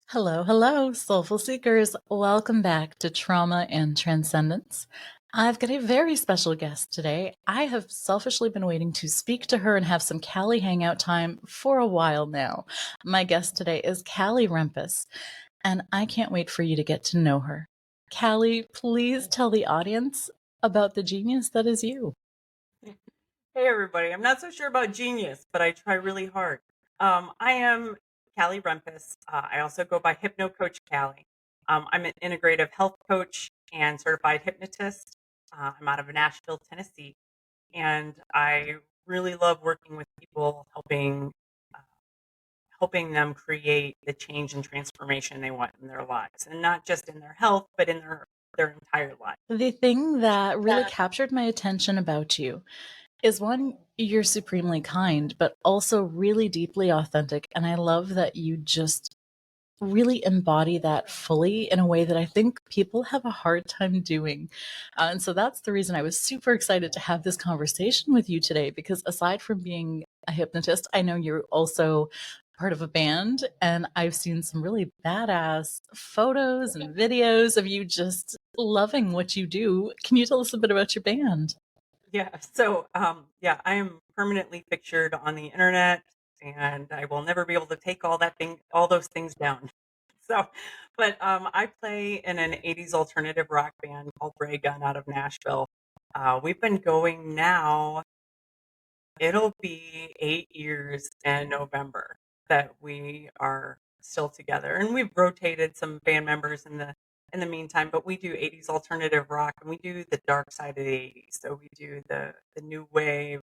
Hello, hello, Soulful Seekers. Welcome back to Trauma and Transcendence. I've got a very special guest today. I have selfishly been waiting to speak to her and have some Cally hangout time for a while now. My guest today is Cally Rempis, and I can't wait for you to get to know her. Cally, please tell the audience about the genius that is you. Hey everybody, I'm not so sure about genius, but I try really hard. I am Cally Rempis. I also go by Hypno Coach Cally. I'm an integrative health coach and certified hypnotist. I'm out of Nashville, Tennessee, and I really love working with people, uh, helping them create the change and transformation they want in their lives, and not just in their health, but in their entire life. The thing that really Yeah. captured my attention about you is one, you're supremely kind, but also really deeply authentic. And I love that you just really embody that fully in a way that I think people have a hard time doing. And so that's the reason I was super excited to have this conversation with you today, because aside from being a hypnotist, I know you're also part of a band, and I've seen some really badass photos and videos of you just loving what you do. Can you tell us a bit about your band? Yeah. So, I am permanently pictured on the internet, and I will never be able to take all those things down. So, but I play in an '80s alternative rock band called Ray Gun out of Nashville. We've been going now. It'll be 8 years in November that we are still together, and we've rotated some band members in the meantime. But we do '80s alternative rock, and we do the dark side of the '80s. So we do the new wave,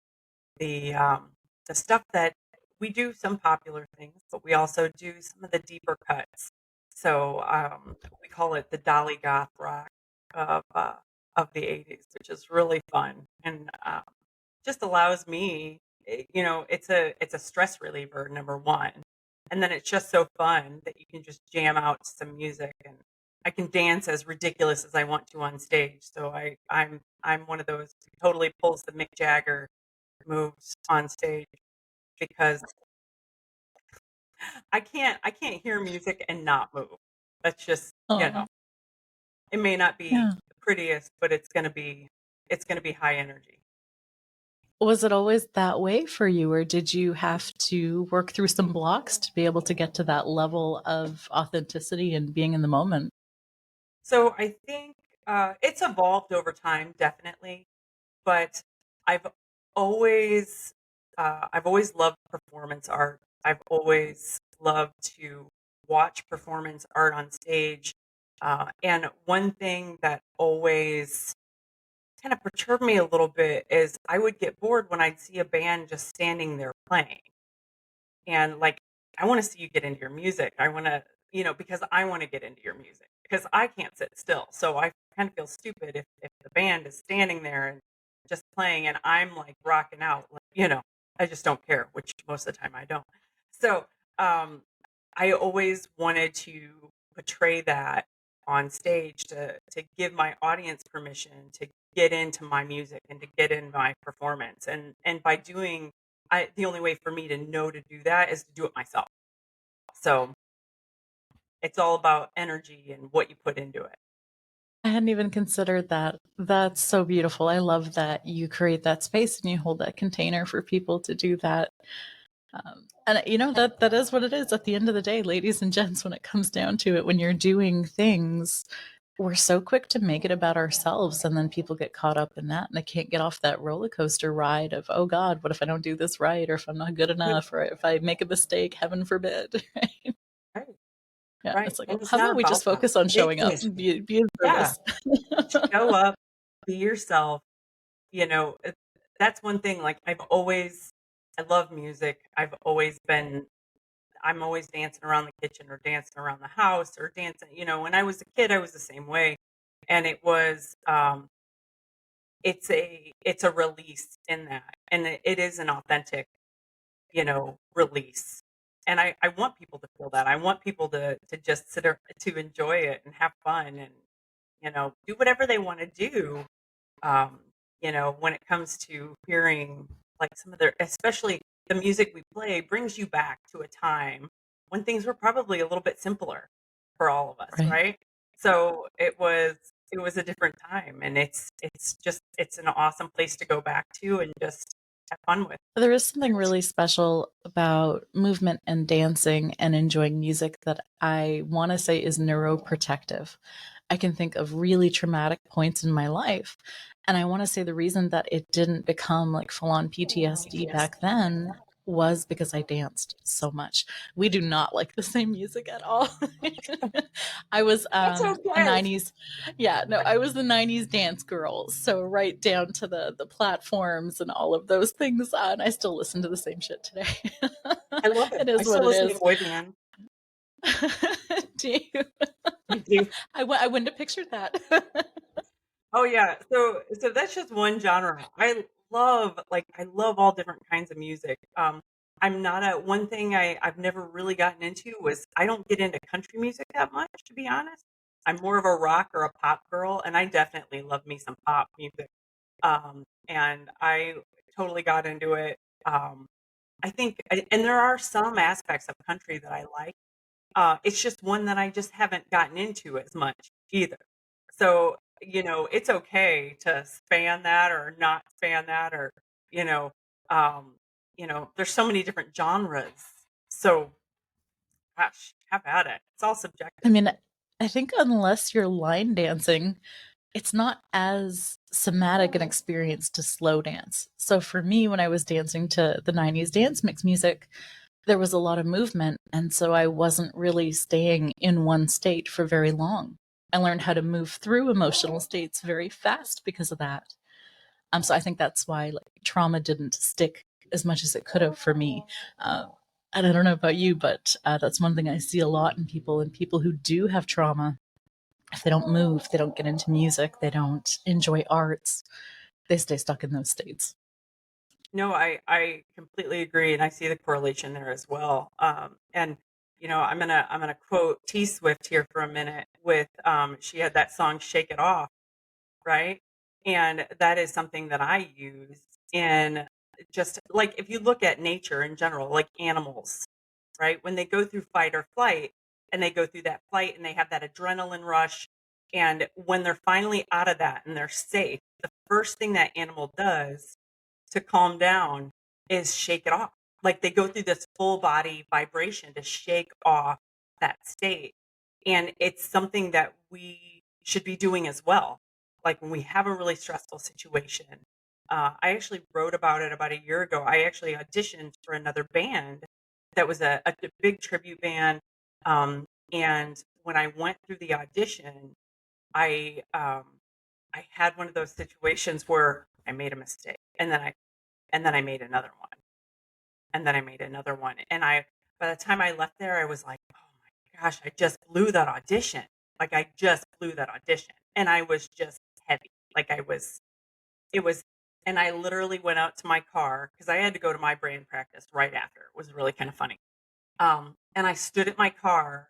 the um, the stuff that we do some popular things, but we also do some of the deeper cuts. So we call it the Dolly Goth rock of uh, of the '80s, which is really fun and just allows me. It's a stress reliever, number one, and then it's just so fun that you can just jam out some music, and I can dance as ridiculous as I want to on stage. So I'm one of those who totally pulls the Mick Jagger moves on stage because I can't hear music and not move. That's just, Oh, it may not be yeah. the prettiest, but it's gonna be high energy. Was it always that way for you, or did you have to work through some blocks to be able to get to that level of authenticity and being in the moment? So I think it's evolved over time, definitely, but I've always I've always loved performance art. I've always loved to watch performance art on stage. And one thing that always kind of perturbed me a little bit is I would get bored when I'd see a band just standing there playing. And like, I want to see you get into your music. I want to, because I want to get into your music because I can't sit still. So I kind of feel stupid if the band is standing there and just playing and I'm like rocking out, like, I just don't care, which most of the time I don't. So um, I always wanted to portray that on stage to give my audience permission to get into my music and to get in my performance. And by doing the only way for me to know to do that is to do it myself. So it's all about energy and what you put into it. I hadn't even considered that. That's so beautiful. I love that you create that space and you hold that container for people to do that. And you know that is what it is at the end of the day, ladies and gents. When it comes down to it, when you're doing things, we're so quick to make it about ourselves, and then people get caught up in that, and they can't get off that roller coaster ride of, oh God, what if I don't do this right, or if I'm not good Yeah, enough, or if I make a mistake, heaven forbid. Right? right, Yeah, right. it's like, And well, it's how not about we about just focus on showing making up it. and be in Yeah, service? show up, be yourself. You know, it- that's one thing. Like I love music. I'm always dancing around the kitchen or dancing around the house or dancing. When I was a kid, I was the same way, and it's a release in that, and it is an authentic, release. And I want people to feel that. I want people to just to enjoy it and have fun and do whatever they want to do. Um, when it comes to hearing like some of their, especially the music we play, brings you back to a time when things were probably a little bit simpler for all of us, Right. right? So it was a different time, and it's an awesome place to go back to and just have fun with. There is something really special about movement and dancing and enjoying music that I want to say is neuroprotective. I can think of really traumatic points in my life. And I want to say the reason that it didn't become like full on PTSD back then was because I danced so much. We do not like the same music at all. I was That's a okay. 90s, yeah, no, I was the 90s dance girl. So right down to the platforms and all of those things. And I still listen to the same shit today. I love it. It I is what still it listen to is. boy band. Do you? I do. I wouldn't have pictured that. Oh yeah. So that's just one genre. I love all different kinds of music. I'm not a one thing I've never really gotten into was I don't get into country music that much, to be honest. I'm more of a rock or a pop girl, and I definitely love me some pop music. And I totally got into it. Um, I think, and there are some aspects of country that I like. It's just one that I just haven't gotten into as much either. So, it's okay to span that or not span that or, you know, um, there's so many different genres. So, gosh, have at it. It's all I subjective. mean, I think unless you're line dancing, it's not as somatic an experience to slow dance. So for me, when I was dancing to the 90s dance mix music, there was a lot of movement. And so I wasn't really staying in one state for very long. I learned how to move through emotional states very fast because of that. So I think that's why like trauma didn't stick as much as it could have for me. Uh, and I don't know about you, but that's one thing I see a lot in people and people who do have trauma. If they don't move, they don't get into music, they don't enjoy arts, they stay stuck in those states. No, I completely agree, and I see the correlation there as well. And I'm gonna quote T Swift here for a minute with she had that song "Shake It Off," right? And that is something that I use in just like if you look at nature in general, like animals, right? When they go through fight or flight and they go through that flight and they have that adrenaline rush, and when they're finally out of that and they're safe, the first thing that animal does to calm down is shake it off. Like they go through this full body vibration to shake off that state. And it's something that we should be doing as well. Like when we have a really stressful situation. I actually wrote about it about a year ago. I actually auditioned for another band that was a big tribute band. And when I went through the audition, I had one of those situations where I made a mistake, and then I made another one, and then I made another one, and by the time I left there, I was like, "Oh my gosh, I just blew that audition." Like, I just blew that audition, and I was just heavy. Like, it was and I literally went out to my car because I had to go to my brand practice right after. It was really kind of funny. And I stood at my car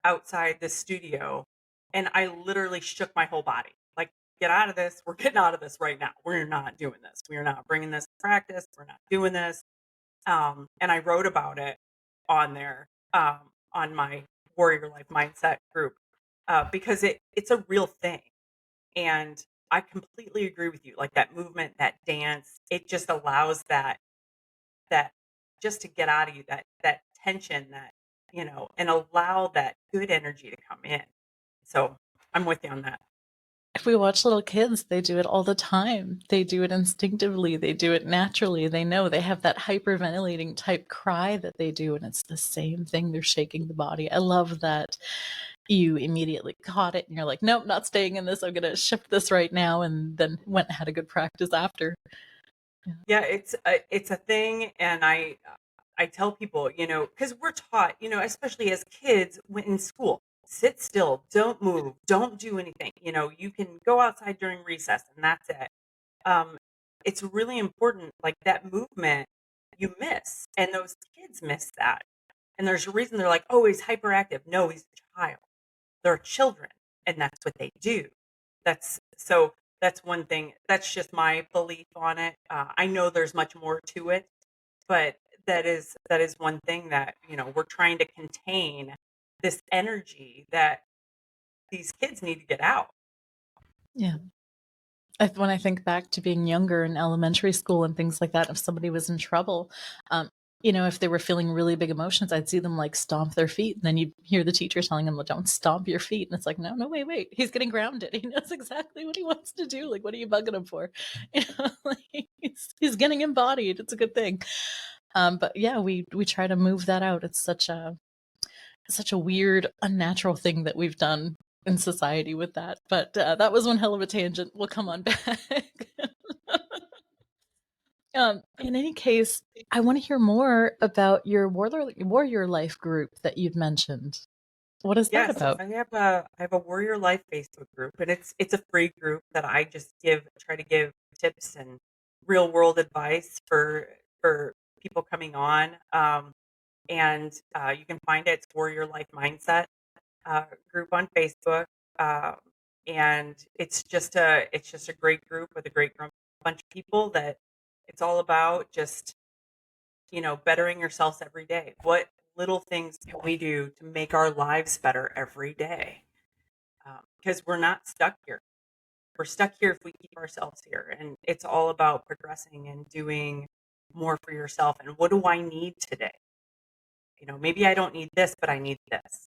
outside the studio, and I literally shook my whole body. Like, "Get out of this. We're getting out of this right now. We're not doing this. We are not bringing this to practice. We're not doing this." And I wrote about it on there, on my Warrior Life Mindset group, because it's a real thing. And I completely agree with you. Like that movement, that dance, it just allows that just to get out of you, that tension, and allow that good energy to come in. So I'm with you on that. If we watch little kids, they do it all the time. They do it instinctively, they do it naturally. They know they have that hyperventilating type cry that they do, and it's the same thing. They're shaking the body. I love that you immediately caught it and you're like, nope, not staying in this. I'm going to shift this right now. And then went and had a good practice after. Yeah. Yeah, it's a thing, and I tell people, because we're taught, especially as kids in school, sit still, don't move, don't do anything. You can go outside during recess, and that's it. Um, it's really important, like that movement you miss, and those kids miss that. And there's a reason they're like, oh, he's hyperactive. No, he's a child. They're children, and that's what they do. That's one thing. That's just my belief on it. I know there's much more to it, but that is one thing that, we're trying to contain this energy that these kids need to get out. Yeah. When I think back to being younger in elementary school and things like that, if somebody was in trouble, um, if they were feeling really big emotions, I'd see them like stomp their feet, and then you hear the teacher telling them, "Well, don't stomp your feet," and it's like, no, no, wait, wait, he's getting grounded. He knows exactly what he wants to do. Like, what are you bugging him for? Like, he's getting embodied. It's a good thing. But yeah, we try to move that out. It's such a weird, unnatural thing that we've done in society with that. But that was one hell of a tangent. We'll come on back. In any case, I want to hear more about your warrior life group that you'd mentioned. What is that Yeah, so about? I have a Warrior Life Facebook group, and it's a free group that I just try to give tips and real world advice for people coming on. And you can find it. It's Warrior Life Mindset group on Facebook, um, and it's just a great group with a great bunch of people that it's all about just bettering yourselves every day. What little things can we do to make our lives better every day? Because we're not stuck here. We're stuck here if we keep ourselves here, and it's all about progressing and doing more for yourself. And what do I need today? Maybe I don't need this, but I need this.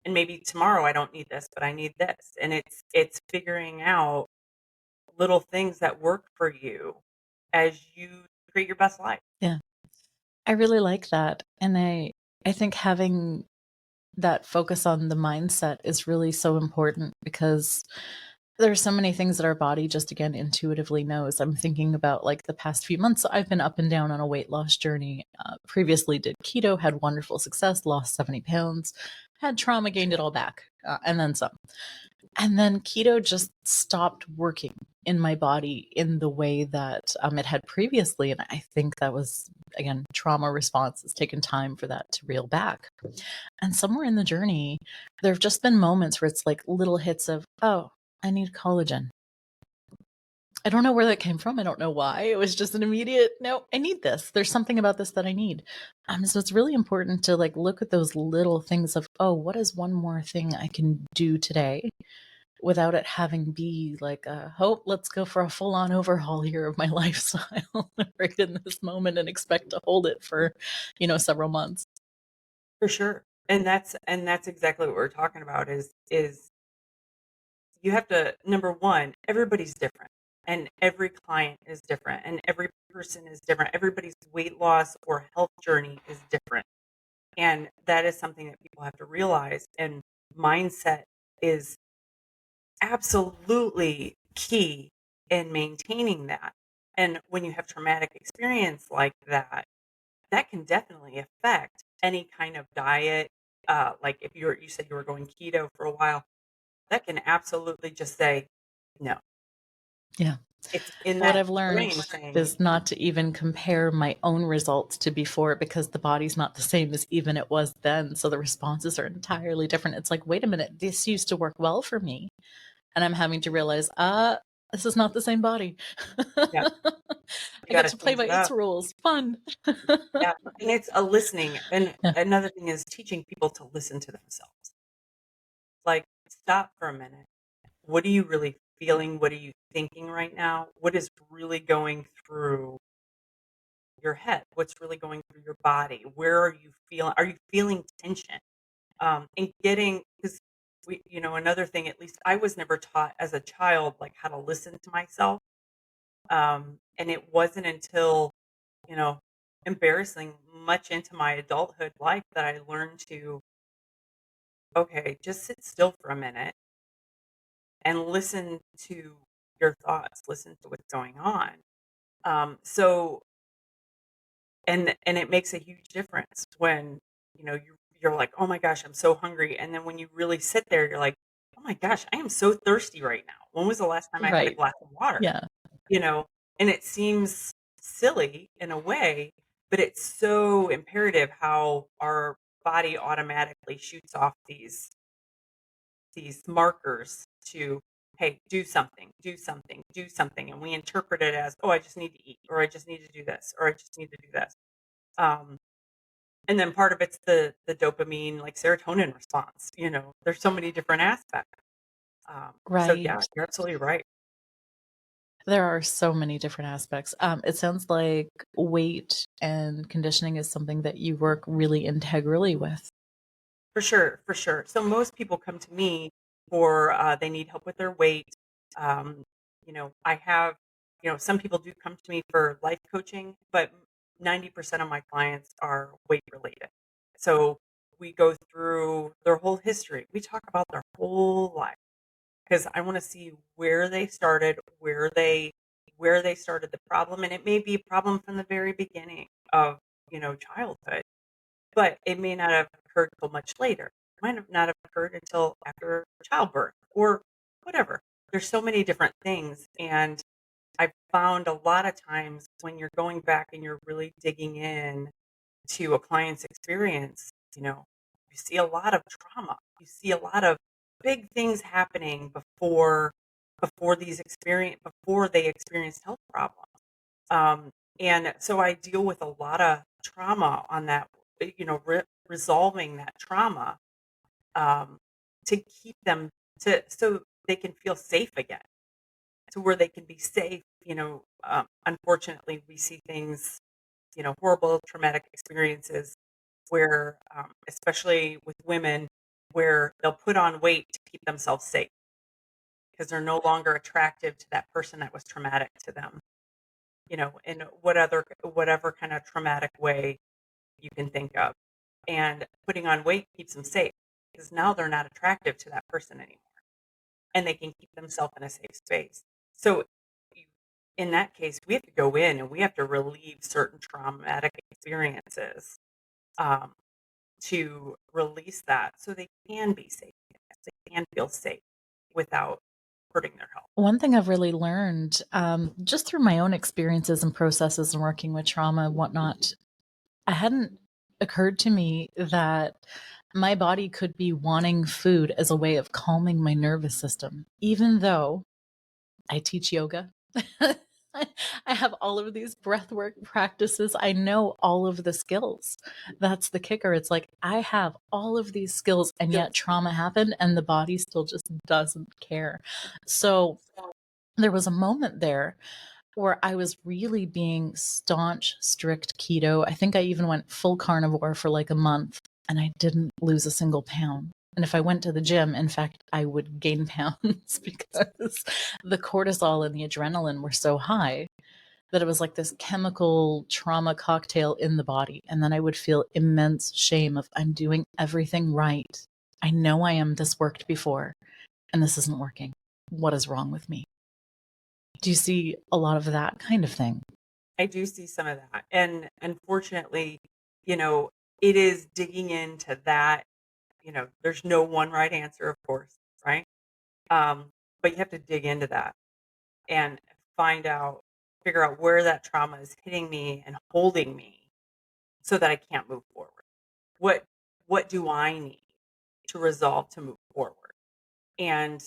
And maybe tomorrow I don't need this, but I need this. And it's figuring out little things that work for you as you create your best life. Yeah, I really like that, and I think having that focus on the mindset is really so important because there's so many things that our body just again intuitively knows. I'm thinking about like the past few months. I've been up and down on a weight loss journey. Previously did keto, had wonderful success, lost 70 pounds, had trauma, gained it all back, and then some. And then keto just stopped working in my body in the way that it had previously. And I think that was, again, trauma response. It's taken time for that to reel back. And somewhere in the journey, there have just been moments where it's like little hits of, oh, I need collagen. I don't know where that came from. I don't know why. It was just an immediate, no, I need this. There's something about this that I need. So it's really important to like look at those little things of, oh, what is one more thing I can do today without it having be like, oh, let's go for a full on overhaul here of my lifestyle right in this moment and expect to hold it for, several months. For sure. And that's exactly what we're talking about is you have to, number one, everybody's different, and every client is different, and every person is different. Everybody's weight loss or health journey is different. And that is something that people have to realize, and mindset is absolutely key in maintaining that. And when you have traumatic experience like that can definitely affect any kind of diet. Like if you said you were going keto for a while, that can absolutely just say no. Yeah. It's in What that I've learned brain saying, is not to even compare my own results to before because the body's not the same as even it was then. So the responses are entirely different. It's like, wait a minute, this used to work well for me. And I'm having to realize, this is not the same body. yeah, I you got get to to play change by it its up. rules. Fun. Yeah, and it's a listening. And Yeah, another thing is teaching people to listen to themselves. Like, stop for a minute. What are you really feeling? What are you thinking right now? What is really going through your head? What's really going through your body? Where are you feeling? Are you feeling tension? And getting, because another thing, at least I was never taught as a child, like how to listen to myself. And it wasn't until, you know, embarrassing much into my adulthood life that I learned to, okay, just sit still for a minute and listen to your thoughts, listen to what's going on. So and it makes a huge difference when you're like, oh my gosh, I'm so hungry, and then when you really sit there, you're like, oh my gosh, I am so thirsty right now. When was the last time I had a right. glass of water? Yeah. you know and it seems silly in a way, but it's so imperative how our body automatically shoots off these markers to, hey, do something, do something, do something, and we interpret it as, oh, I just need to eat, or I just need to do this, or I just need to do this. Um, and then part of it's the dopamine, like serotonin response. There's so many different aspects. So Right. yeah, you're absolutely right. There are so many different aspects. It sounds like weight and conditioning is something that you work really integrally with. For sure, for sure. So most people come to me for they need help with their weight. I have, some people do come to me for life coaching, but 90% of my clients are weight related. So we go through their whole history. We talk about their whole life because I want to see where they started, where they started the problem, and it may be a problem from the very beginning of childhood, but it may not have occurred till much later. It might have not have occurred until after childbirth or whatever. There's so many different things. And I've found a lot of times when you're going back and you're really digging in to a client's experience, you see a lot of trauma. You see a lot of big things happening before they experienced health problems. Um, and so I deal with a lot of trauma on that, resolving that trauma, um, to keep them so they can feel safe again, to where they can be safe. Unfortunately, we see things, horrible traumatic experiences where, especially with women, where they'll put on weight to keep themselves safe because they're no longer attractive to that person that was traumatic to them. In whatever kind of traumatic way you can think of. And putting on weight keeps them safe because now they're not attractive to that person anymore and they can keep themselves in a safe space. So, you- in that case, we have to go in and we have to relieve certain traumatic experiences, um, to release that so they can be safe. They can feel safe without hurting their health. One thing I've really learned, just through my own experiences and processes and working with trauma and whatnot, it hadn't occurred to me that my body could be wanting food as a way of calming my nervous system, even though I teach yoga. I have all of these breathwork practices. I know all of the skills. That's the kicker. It's like I have all of these skills, and yet Skills. trauma happened, and the body still just doesn't care. So there was a moment there where I was really being staunch, strict keto. I think I even went full carnivore for like a month and I didn't lose a single pound. And if I went to the gym, in fact, I would gain pounds because the cortisol and the adrenaline were so high that it was like this chemical trauma cocktail in the body. And then I would feel immense shame of I'm doing everything right. I know I am this worked before and this isn't working. What is wrong with me? Do you see a lot of that kind of thing? I do see some of that. And unfortunately, you know, it is digging into that. There's no one right answer, of course, right? Um, but you have to dig into that and figure out where that trauma is hitting me and holding me so that I can't move forward. What what do I need to resolve to move forward? And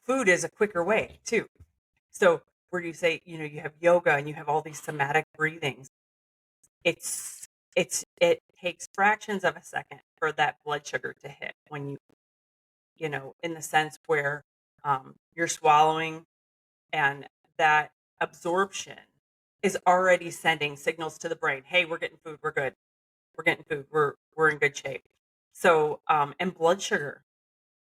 food is a quicker way too. So where you say, you have yoga and you have all these somatic breathings, it takes fractions of a second for that blood sugar to hit when in the sense where, you're swallowing, and that absorption is already sending signals to the brain. Hey, we're getting food. We're good. We're getting food. We're in good shape. So, and blood sugar,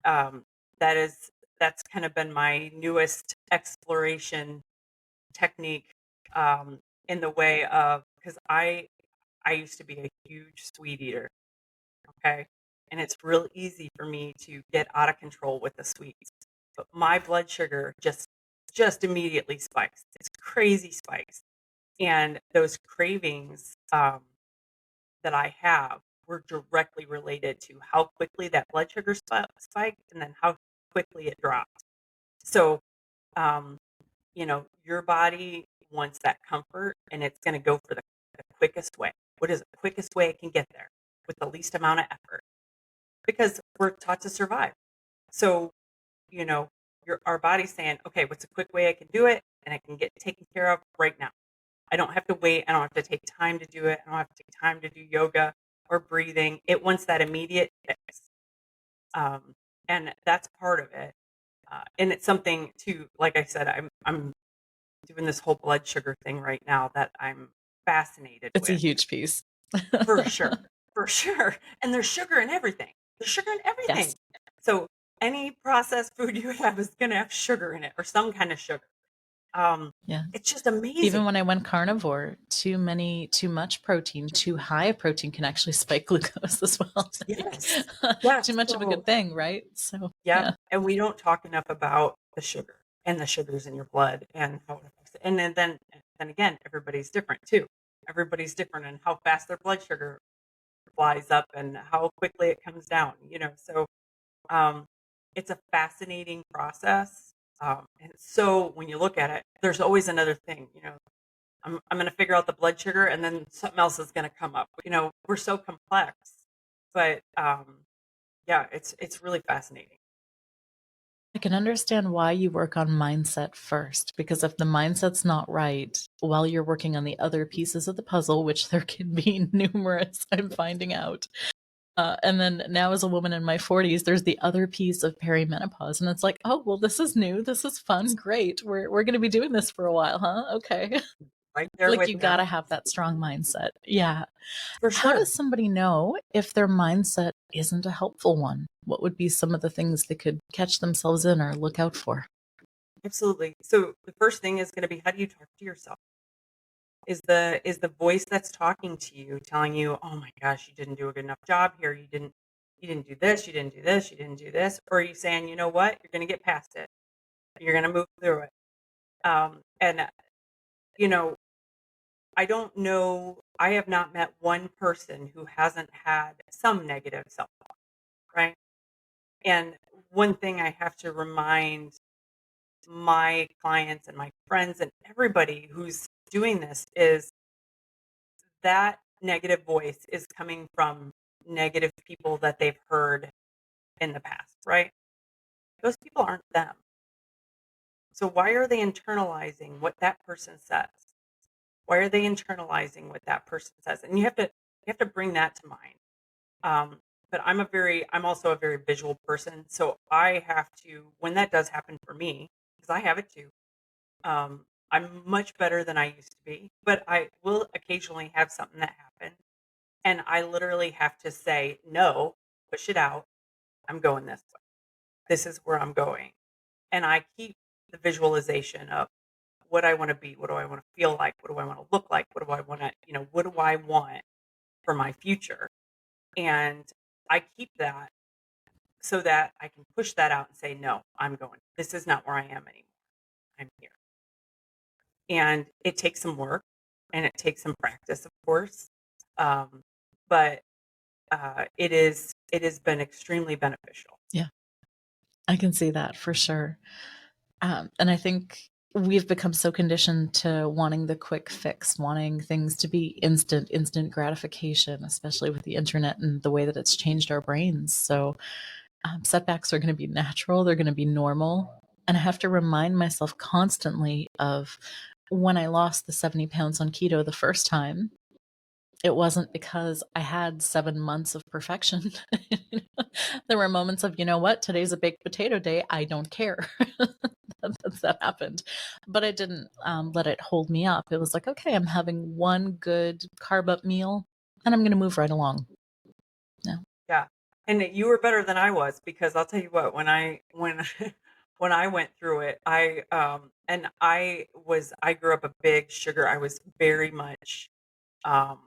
um, that is that's kind of been my newest exploration technique, in the way of, because I used to be a huge sweet eater. Okay. And it's real easy for me to get out of control with the sweets. But my blood sugar just immediately spikes. It's crazy spikes. And those cravings, that I have were directly related to how quickly that blood sugar spiked and then how quickly it dropped. So, um, your body wants that comfort and it's going to go for the quickest way. What is the quickest way it can get there with the least amount of effort? Because we're taught to survive. So, you know, our body's saying, okay, what's a quick way I can do it? And I can get taken care of right now. I don't have to wait. I don't have to take time to do it. I don't have to take time to do yoga or breathing. It wants that immediate fix. Um, and that's part of it. And it's something too, like I said, I'm doing this whole blood sugar thing right now that I'm fascinated It's a with. huge piece. For sure, for sure. And there's sugar in everything. There's sugar in everything. Yes. So any processed food you have is going to have sugar in it or some kind of sugar. Um, Yeah. it's just Even amazing. when I went carnivore, too much protein, too high a protein can actually spike glucose as well. Like, Yes. Yes. too much of a So, good thing, right? So, yeah. yeah. And we don't talk enough about the sugar and the sugars in your blood and how it affects it. And then again, everybody's different too. Everybody's different in how fast their blood sugar flies up and how quickly it comes down, So Um, it's a fascinating process. And so when you look at it, there's always another thing, I'm going to figure out the blood sugar and then something else is going to come up. We're so complex, but yeah, it's really fascinating. I can understand why you work on mindset first, because if the mindset's not right, while you're working on the other pieces of the puzzle, which there can be numerous, I'm finding out. And then now, as a woman in my 40s, there's the other piece of perimenopause, and it's like, oh well, this is new, this is fun, great. We're going to be doing this for a while, huh? Okay. Right there Like with you got to you, have that strong mindset. Yeah. for How sure. does somebody know if their mindset isn't a helpful one? What would be some of the things they could catch themselves in or look out for? Absolutely. So the first thing is going to be, how do you talk to yourself? Is the voice that's talking to you telling you, "Oh my gosh, you didn't do a good enough job here. You didn't do this, you didn't do this, you didn't do this." Or are you saying, "You know what? You're going to get past it. You're going to move through it." And you know, I don't know, I have not met one person who hasn't had some negative self-talk, right? And one thing I have to remind my clients and my friends and everybody who's doing this is that negative voice is coming from negative people that they've heard in the past, right? Those people aren't them. So why are they internalizing what that person says? Why are they internalizing what that person says? And you have to bring that to mind. But I'm also a very visual person, so I have to, when that does happen for me, because I have it too. I'm much better than I used to be, but I will occasionally have something that happen. And I literally have to say, no, push it out. I'm going this way. This is where I'm going. And I keep the visualization of what I want to be. What do I want to feel like? What do I want to look like? What do I want to, what do I want for my future? And I keep that so that I can push that out and say, no, I'm going. This is not where I am anymore. I'm here. And it takes some work and it takes some practice, of course. Um, but it has been extremely beneficial. Yeah, I can see that for sure. And I think we've become so conditioned to wanting the quick fix, wanting things to be instant gratification, especially with the internet and the way that it's changed our brains. So setbacks are going to be natural, they're going to be normal. And I have to remind myself constantly of when I lost the 70 pounds on keto the first time. It wasn't because I had 7 months of perfection. There were moments of, you know what, today's a baked potato day. I don't care. That happened. But I didn't let it hold me up. It was like, okay, I'm having one good carb up meal and I'm going to move right along. Yeah. Yeah. And you were better than I was, because I'll tell you what, when when I went through it, I grew up a big sugar. I was very much um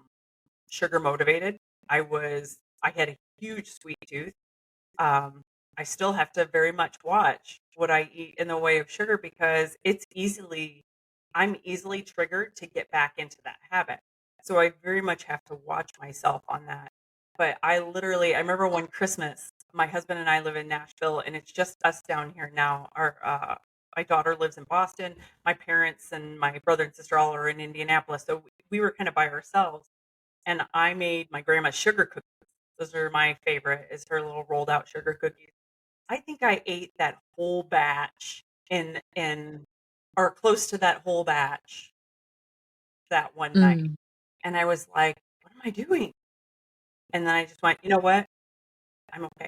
sugar motivated. I had a huge sweet tooth. Um, I still have to very much watch what I eat in the way of sugar, because I'm easily triggered to get back into that habit. So I very much have to watch myself on that. But I remember one Christmas, my husband and I live in Nashville, and it's just us down here now. My daughter lives in Boston. My parents and my brother and sister all are in Indianapolis. So we were kind of by ourselves. And I made my grandma's sugar cookies. Those are my favorite, is her little rolled out sugar cookies. I think I ate that whole batch in or close to that whole batch that one night. Mm. And I was like, what am I doing? And then I just went, you know what? I'm okay.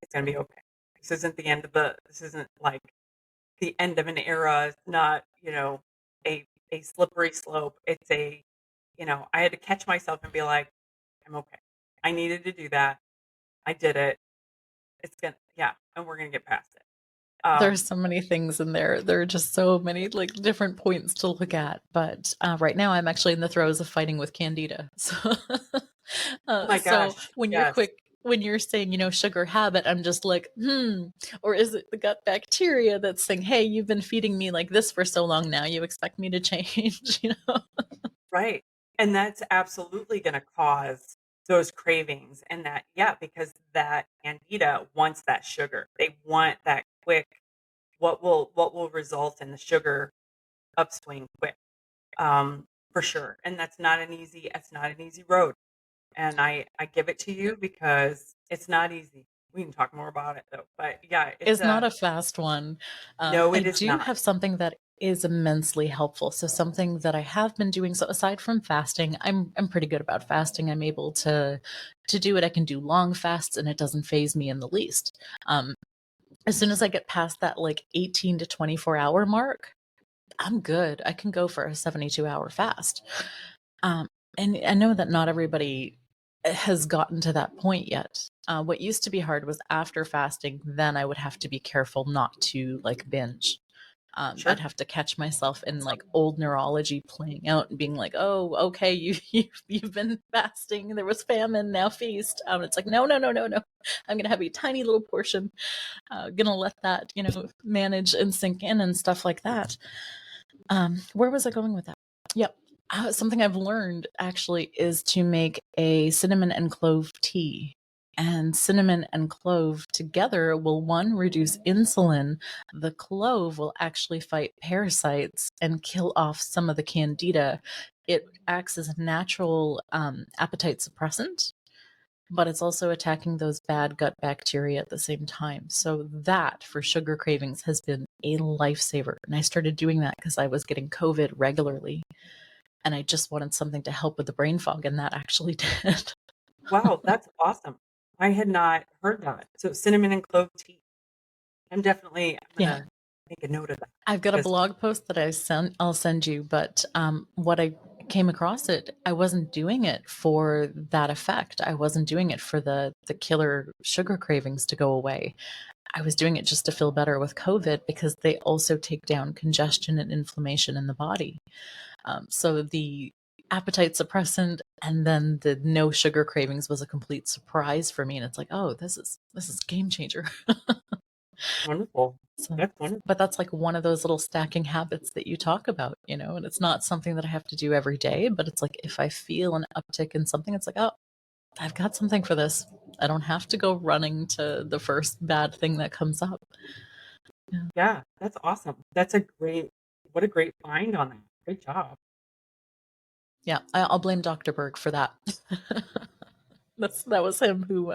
It's going to be okay. This isn't like the end of an era. It's not, a slippery slope. It's I had to catch myself and be like, I'm okay. I needed to do that. I did it. Yeah, and we're going to get past it. There's so many things in there. There are just so many like different points to look at. But right now, I'm actually in the throes of fighting with Candida. So, Oh my so gosh. Yes. when you're saying, sugar habit, I'm just like, or is it the gut bacteria that's saying, hey, you've been feeding me like this for so long now, you expect me to change, Right. And that's absolutely going to cause those cravings and that, yeah, because that candida wants that sugar. They want that quick, what will result in the sugar upswing quick, for sure. And it's not an easy road. And I give it to you because it's not easy. We can talk more about it though. But yeah, Is not a fast one. no, I it is do not. have something that is immensely helpful. So something that I have been doing. So aside from fasting, I'm pretty good about fasting. I'm able to do it. I can do long fasts, and it doesn't phase me in the least. As soon as I get past that like 18 to 24 hour mark, I'm good. I can go for a 72 hour fast. Um, and I know that not everybody has gotten to that point yet. What used to be hard was after fasting, then I would have to be careful not to like binge. I'd Sure. have to catch myself in like old neurology playing out and being like, "Oh, okay, you've been fasting. There was famine. Now feast." It's like, no, no, no, no, no. I'm gonna have a tiny little portion. Gonna let that manage and sink in and stuff like that. Where was I going with that? Yep. Something I've learned actually is to make a cinnamon and clove tea. And cinnamon and clove together will, one, reduce insulin. The clove will actually fight parasites and kill off some of the candida. It acts as a natural appetite suppressant, but it's also attacking those bad gut bacteria at the same time. So that for sugar cravings has been a lifesaver. And I started doing that because I was getting COVID regularly and I just wanted something to help with the brain fog, and that actually did. Wow, that's awesome. I had not heard that. So cinnamon and clove tea. I'm Yeah. gonna make a note of that I've got a because blog post that I'll send you, but what I came across it, I wasn't doing it for that effect. I wasn't doing it for the killer sugar cravings to go away. I was doing it just to feel better with COVID because they also take down congestion and inflammation in the body. So the appetite suppressant and then the no sugar cravings was a complete surprise for me. And it's like, oh, this is game changer. wonderful. So, That's wonderful. but that's like one of those little stacking habits that you talk about, and it's not something that I have to do every day, but it's like if I feel an uptick in something, it's like, oh, I've got something for this. I don't have to go running to the first bad thing that comes up. Yeah. Yeah, that's awesome. What a great find on that. Great job. Yeah. I'll blame Dr. Berg for that. That was him who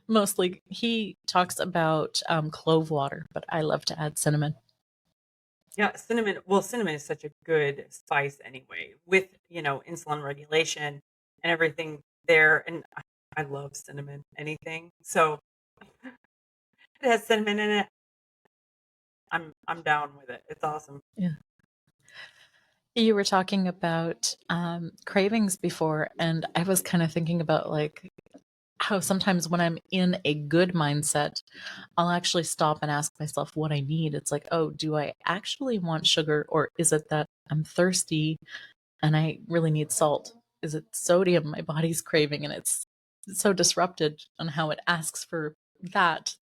mostly he talks about clove water, but I love to add cinnamon. Yeah, cinnamon. Well, cinnamon is such a good spice anyway, with insulin regulation and everything there. And I love cinnamon. Anything. So it has cinnamon in it. I'm down with it. It's awesome. Yeah. You were talking about cravings before, and I was kind of thinking about like how sometimes when I'm in a good mindset, I'll actually stop and ask myself what I need. It's like, oh, do I actually want sugar, or is it that I'm thirsty and I really need salt? Is it sodium my body's craving and it's so disrupted on how it asks for that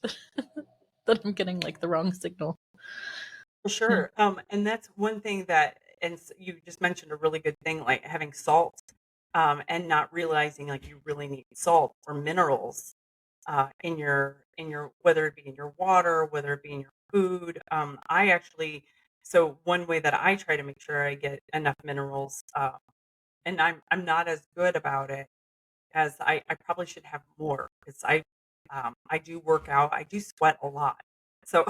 that I'm getting like the wrong signal? For Yeah. sure. And that's one thing that, you just mentioned a really good thing, like having salt, and not realizing like you really need salt or minerals, in your, whether it be in your water, whether it be in your food. So one way that I try to make sure I get enough minerals, and I'm not as good about it as I probably should have more because I do work out, I do sweat a lot. So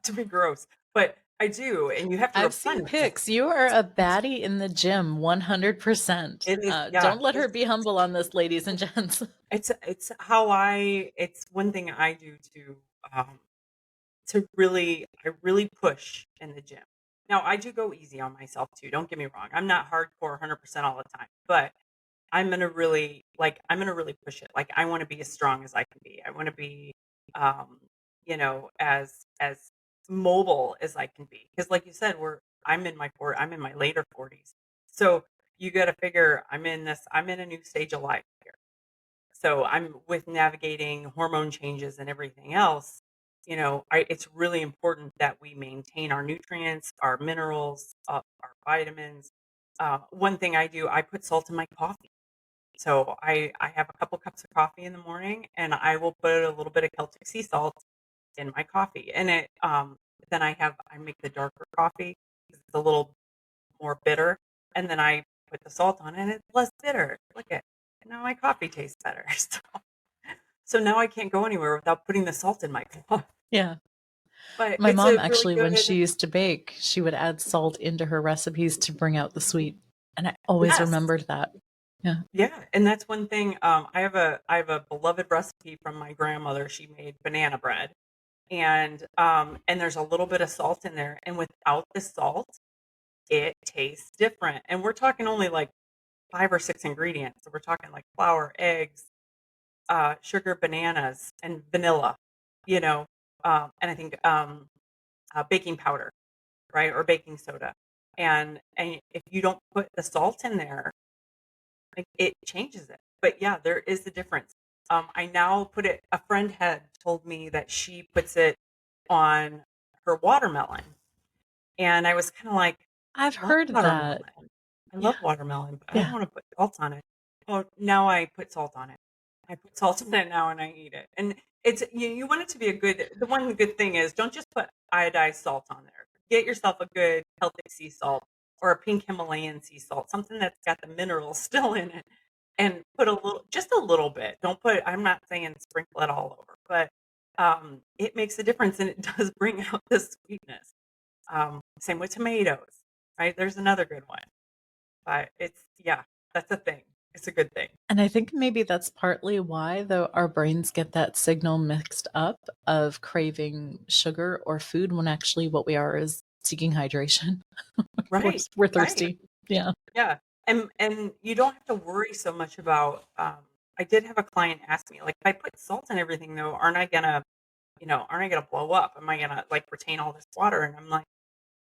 to be gross. But I do, and you have to I've seen replenish it. pics. You are a baddie in the gym, 100%. It is, yeah, Don't let her be humble on this, ladies and gents. it's how it's one thing I do um I really push in the gym. Now, I do go easy on myself too, don't get me wrong. I'm not hardcore 100% all the time, but I'm gonna really push it. Like, I wanna be as strong as I can be. I wanna be, um, as mobile as I can be. Because, like you said, I'm in my later 40s. So, you gotta figure I'm in a new stage of life here. So I'm with navigating hormone changes and everything else, it's really important that we maintain our nutrients, our minerals, our vitamins. One thing I do, I put salt in my coffee. So I have a couple cups of coffee in the morning, and I will put a little bit of Celtic sea salt in my coffee. And then I make the darker coffee 'cause it's a little more bitter, and then I put the salt on it, and it's less bitter. Look at now my coffee tastes better. So now I can't go anywhere without putting the salt in my coffee. Yeah. But My it's mom a really actually, when she good. used to bake, she would add salt into her recipes to bring out the sweet, and I always Yes. remembered that. Yeah. Yeah, and that's one thing, I have a beloved recipe from my grandmother. She made banana bread, and there's a little bit of salt in there, and without the salt, it tastes different, and we're talking only, like, 5 or 6 ingredients. So we're talking, like, flour, eggs, sugar, bananas, and vanilla, you know, and I think, baking powder, right, or baking soda, and if you don't put the salt in there, like, it changes it. But, yeah, there is a difference. I now put it a friend had told me that she puts it on her watermelon, and I was kinda like, I've "I love heard that. watermelon. I Yeah. love watermelon, but I don't Yeah. wanna put salt on it." Oh, now I put salt on it. I put salt on it now and I eat it. And you want it to be the one good thing is don't just put iodized salt on there. Get yourself a good Celtic sea salt or a pink Himalayan sea salt, something that's got the minerals still in it. And put just a little bit. Don't put I'm not saying sprinkle it all over, but it makes a difference and it does bring out the sweetness. Same with tomatoes, right? There's another good one. But yeah, that's a thing. It's a good thing. And I think maybe that's partly why, though, our brains get that signal mixed up of craving sugar or food when actually what we are is seeking hydration. We're, Right. we're Right. thirsty. Yeah. Yeah. And you don't have to worry so much about I did have a client ask me, like, if I put salt in everything though, aren't I gonna blow up? Am I gonna like retain all this water? And I'm like,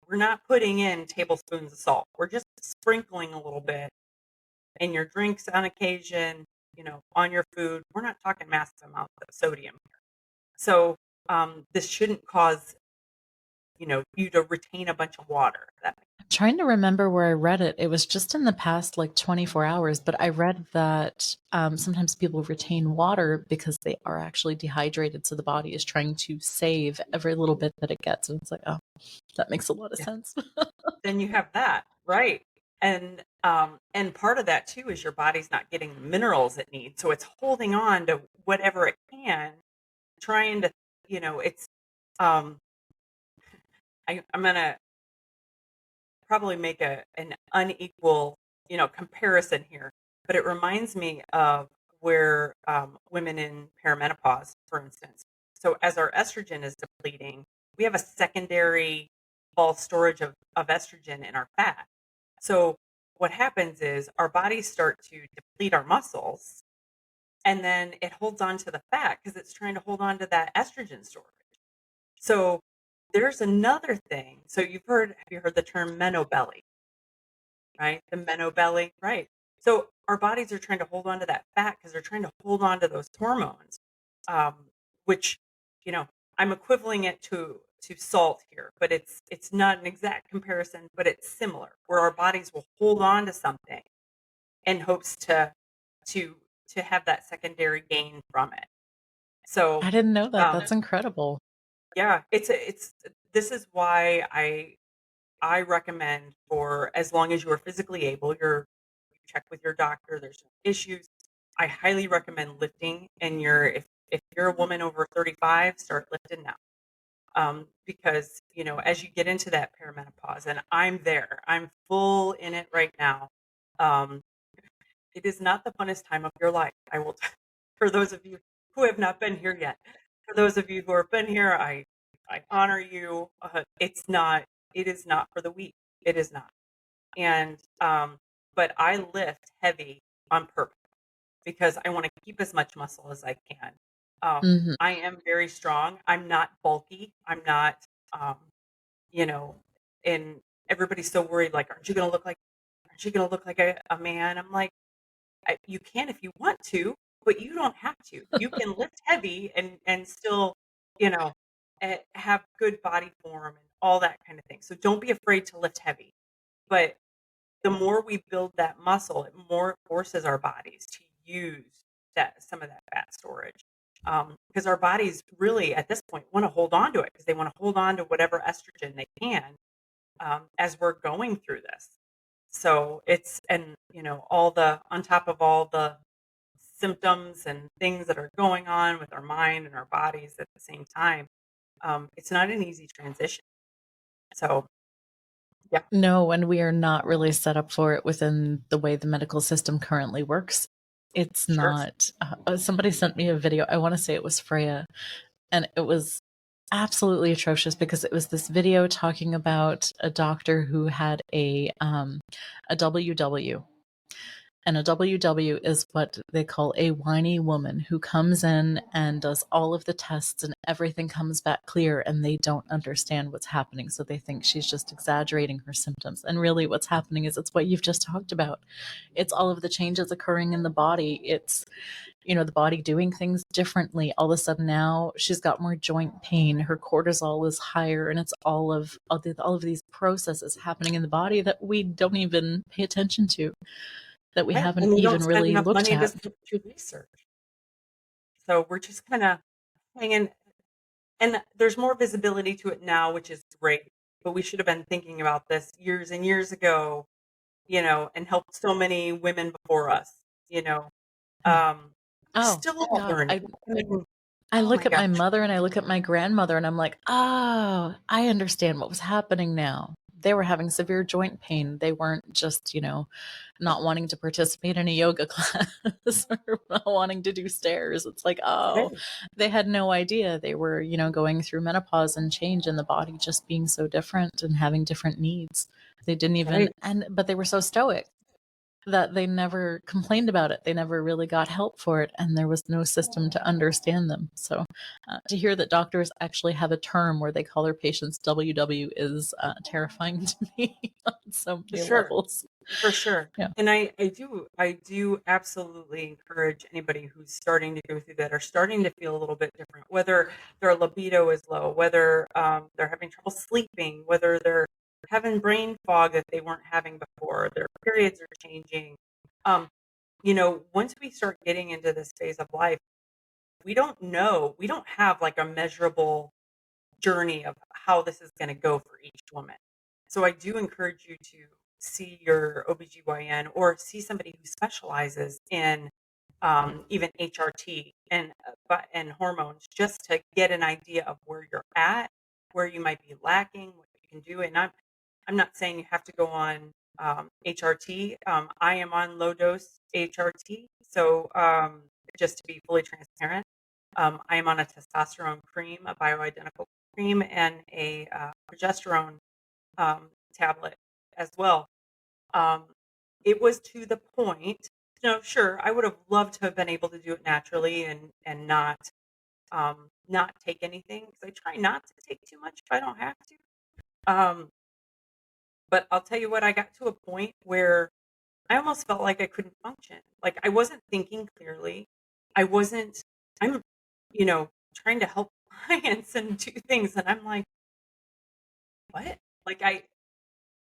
we're not putting in tablespoons of salt. We're just sprinkling a little bit in your drinks on occasion, on your food. We're not talking massive amounts of sodium. So this shouldn't cause, you to retain a bunch of water. I'm trying to remember where I read it. It was just in the past like 24 hours, but I read that sometimes people retain water because they are actually dehydrated. So the body is trying to save every little bit that it gets. And it's like, oh, that makes a lot of Yeah. sense. Then you have that, right? And part of that too is your body's not getting the minerals it needs, so it's holding on to whatever it can, trying to, it's um I'm gonna probably make an unequal, comparison here, but it reminds me of where women in perimenopause, for instance. So as our estrogen is depleting, we have a secondary bulk storage of estrogen in our fat. So what happens is our bodies start to deplete our muscles, and then it holds on to the fat because it's trying to hold on to that estrogen storage. So there's another thing. So have you heard the term menobelly? Right? The belly, right. So our bodies are trying to hold on to that fat because they're trying to hold on to those hormones, which, you know, I'm equivaling it to salt here, but it's not an exact comparison, but it's similar, where our bodies will hold on to something in hopes to to have that secondary gain from it. So, I didn't know that. um, That's incredible. yeah, it's this is why I recommend for as long as you are physically able, you check with your doctor, there's no issues. I highly recommend lifting if you're a woman over 35, start lifting now. Because, you know, as you get into that perimenopause, and I'm there, I'm full in it right now. Um, it is not the funnest time of your life. I will, for those of you who have not been here yet, for those of you who have been here, I honor you. It is not for the weak. It is not. And, but I lift heavy on purpose because I want to keep as much muscle as I can. Mhm. I am very strong. I'm not bulky. I'm not, um, you know, and everybody's so worried, like, aren't you going to look like a man? I'm like, you can if you want to, but you don't have to. You can lift heavy and still, you know, have good body form and all that kind of thing. So don't be afraid to lift heavy. But the more we build that muscle, it more forces our bodies to use some of that fat storage. Because our bodies really at this point want to hold on to it because they want to hold on to whatever estrogen they can as we're going through this. So it's, and you know, on top of all the symptoms and things that are going on with our mind and our bodies at the same time, it's not an easy transition. So yeah, No, and we are not really set up for it within the way the medical system currently works. It's sure. not somebody sent me a video, I wanna say it was Freya, and it was absolutely atrocious because it was this video talking about a doctor who had a WW. And a WW is what they call a whiny woman who comes in and does all of the tests and everything comes back clear and they don't understand what's happening. So they think she's just exaggerating her symptoms. And really, what's happening is it's what you've just talked about. It's all of the changes occurring in the body. It's, you know, the body doing things differently. All of a sudden now she's got more joint pain. Her cortisol is higher, and it's all of these processes happening in the body that we don't even pay attention to, that we Right, haven't and we don't even spend really enough looked money at. to research. So we're just kinda hanging, and there's more visibility to it now, which is great, but we should have been thinking about this years and years ago, you know, and helped so many women before us, you know, Mm. we're Oh, still all God. learning. I mean, I oh my look at my gosh. mother and I look at my grandmother and I'm like, "Oh, I understand what was happening now." They were having severe joint pain. They weren't just, you know, not wanting to participate in a yoga class or not wanting to do stairs. It's like, oh, Right, they had no idea. They were, you know, going through menopause and change in the body just being so different and having different needs. They didn't even, right. but they were so stoic that they never complained about it. They never really got help for it, and there was no system to understand them. So, to hear that doctors actually have a term where they call their patients WW is terrifying to me on so For many sure. levels. For sure. Yeah. And I do absolutely encourage anybody who's starting to go through that or starting to feel a little bit different, whether their libido is low, whether they're having trouble sleeping, whether they're having brain fog that they weren't having before, their periods are changing. Um, you know, once we start getting into this phase of life, we don't have like a measurable journey of how this is going to go for each woman. So I do encourage you to see your OBGYN or see somebody who specializes in even HRT and hormones just to get an idea of where you're at, where you might be lacking, what you can do. And I'm not saying you have to go on HRT. I am on low dose HRT. So just to be fully transparent, I am on a testosterone cream, a bioidentical cream, and a progesterone tablet as well. Um, it was to the point, you know, sure, I would have loved to have been able to do it naturally and not take anything because I try not to take too much if I don't have to. Um, but I'll tell you what, I got to a point where I almost felt like I couldn't function. Like I wasn't thinking clearly. I wasn't. I'm, you know, trying to help clients and do things, and I'm like, what? Like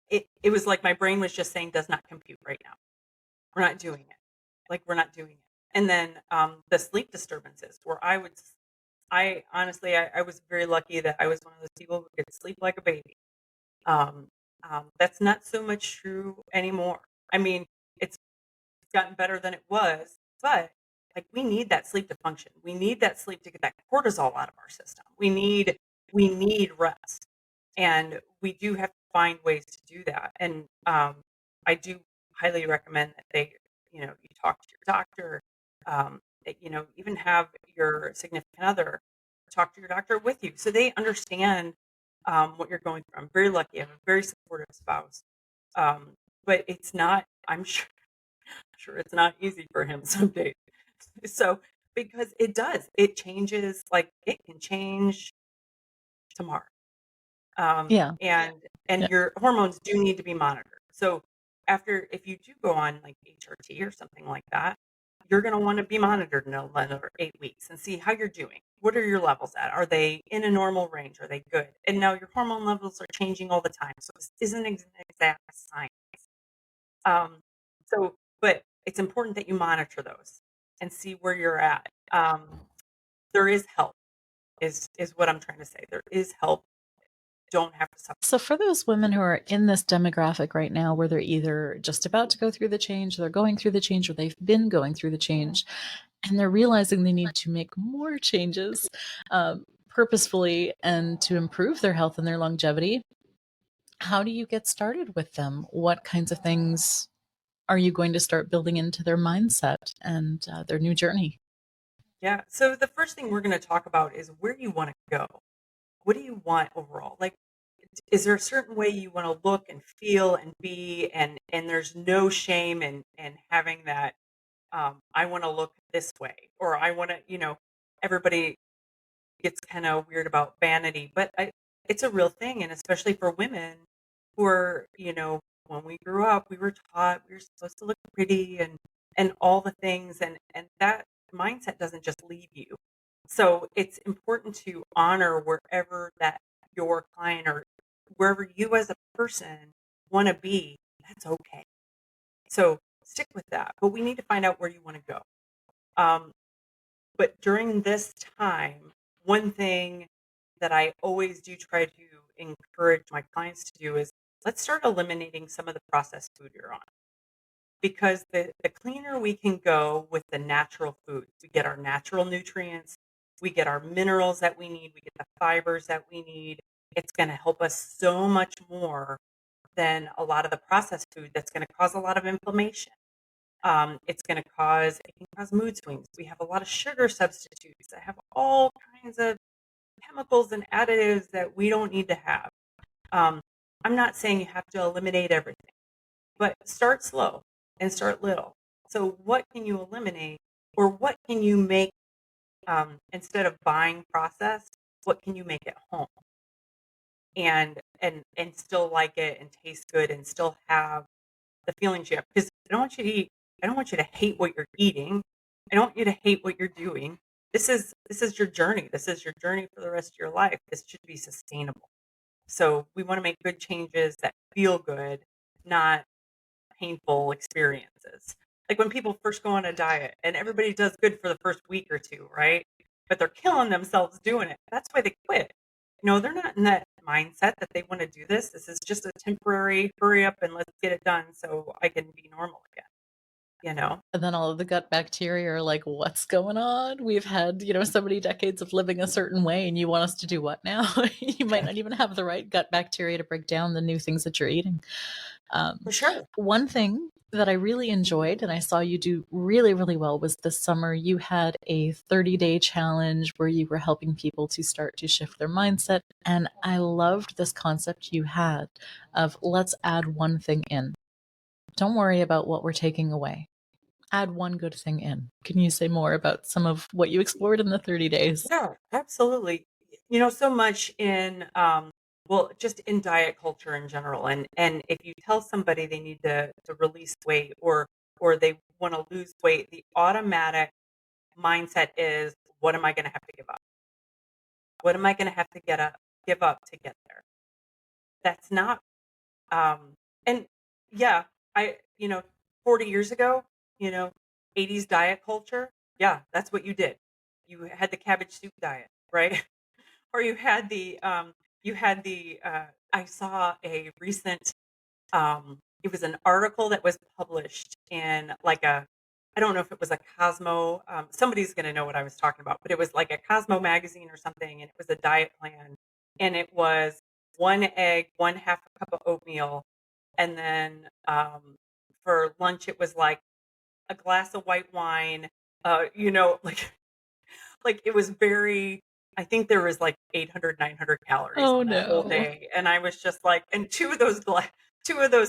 it was like my brain was just saying, does not compute right now. We're not doing it. Like we're not doing it. And then the sleep disturbances, where I honestly, I was very lucky that I was one of those people who could sleep like a baby. Um, that's not so much true anymore. I mean, it's gotten better than it was, but like we need that sleep to function. We need that sleep to get that cortisol out of our system. we need rest, and we do have to find ways to do that. And I do highly recommend that you talk to your doctor, that, even have your significant other talk to your doctor with you so they understand what you're going through. I'm very lucky. I have a very supportive spouse. Um, but it's not, sure it's not easy for him some days. So, because it changes, like it can change tomorrow. Yeah. And Yeah. your hormones do need to be monitored. So if you do go on like HRT or something like that, you're going to want to be monitored in another 8 weeks and see how you're doing. What are your levels at? Are they in a normal range? Are they good? And now your hormone levels are changing all the time. So this isn't an exact science. Um, but it's important that you monitor those and see where you're at. There is help, is what I'm trying to say. There is help. Don't have to suffer. So for those women who are in this demographic right now where they're either just about to go through the change, they're going through the change, or they've been going through the change, and they're realizing they need to make more changes purposefully and to improve their health and their longevity, how do you get started with them? What kinds of things are you going to start building into their mindset and their new journey? Yeah. So the first thing we're going to talk about is where you want to go. What do you want overall? Like, is there a certain way you want to look and feel and be? And there's no shame in having that. I want to look this way, or I want to. Everybody gets kind of weird about vanity, but it's a real thing, and especially for women who are, when we grew up, we were taught we were supposed to look pretty and all the things, and that mindset doesn't just leave you. So it's important to honor wherever that your client or wherever you as a person want to be. That's okay. So stick with that, but we need to find out where you want to go. Um, but during this time, one thing that I always do try to encourage my clients to do is let's start eliminating some of the processed food you're on. Because the cleaner we can go with the natural foods, we get our natural nutrients, we get our minerals that we need, we get the fibers that we need. It's going to help us so much more than a lot of the processed food that's going to cause a lot of inflammation. It can cause mood swings. We have a lot of sugar substitutes that have all kinds of chemicals and additives that we don't need to have. Um, I'm not saying you have to eliminate everything, but start slow and start little. So, what can you eliminate, or what can you make instead of buying processed? What can you make at home and still like it and taste good and still have the feelings you have? Because I don't want you to eat. I don't want you to hate what you're eating. I don't want you to hate what you're doing. This is your journey. This is your journey for the rest of your life. This should be sustainable. So we want to make good changes that feel good, not painful experiences. Like when people first go on a diet and everybody does good for the first week or two, right? But they're killing themselves doing it. That's why they quit. They're not in that mindset that they want to do this. This is just a temporary hurry up and let's get it done so I can be normal again, you know? And then all of the gut bacteria are like, what's going on? We've had, so many decades of living a certain way, and you want us to do what now? You might not even have the right gut bacteria to break down the new things that you're eating. For sure. One thing that I really enjoyed and I saw you do really, really well was this summer you had a 30-day challenge where you were helping people to start to shift their mindset. And I loved this concept you had of let's add one thing in. Don't worry about what we're taking away. Add one good thing in. Can you say more about some of what you explored in the 30 days? Yeah, absolutely. So much in well, just in diet culture in general. And if you tell somebody they need to release weight or they want to lose weight, the automatic mindset is, what am I going to have to give up? What am I going to have to give up to get there? That's not and yeah, 40 years ago, you know, 80s diet culture, yeah, that's what you did. You had the cabbage soup diet, right? Or I saw a recent, it was an article that was published in like I don't know if it was a Cosmo, somebody's gonna know what I was talking about, but it was like a Cosmo magazine or something, and it was a diet plan. and it was 1 egg, 1/2 cup of oatmeal, and then for lunch it was like a glass of white wine. Like it was very. I think there was like 800, 900 calories Oh on that whole no. day, and I was just like, and two of those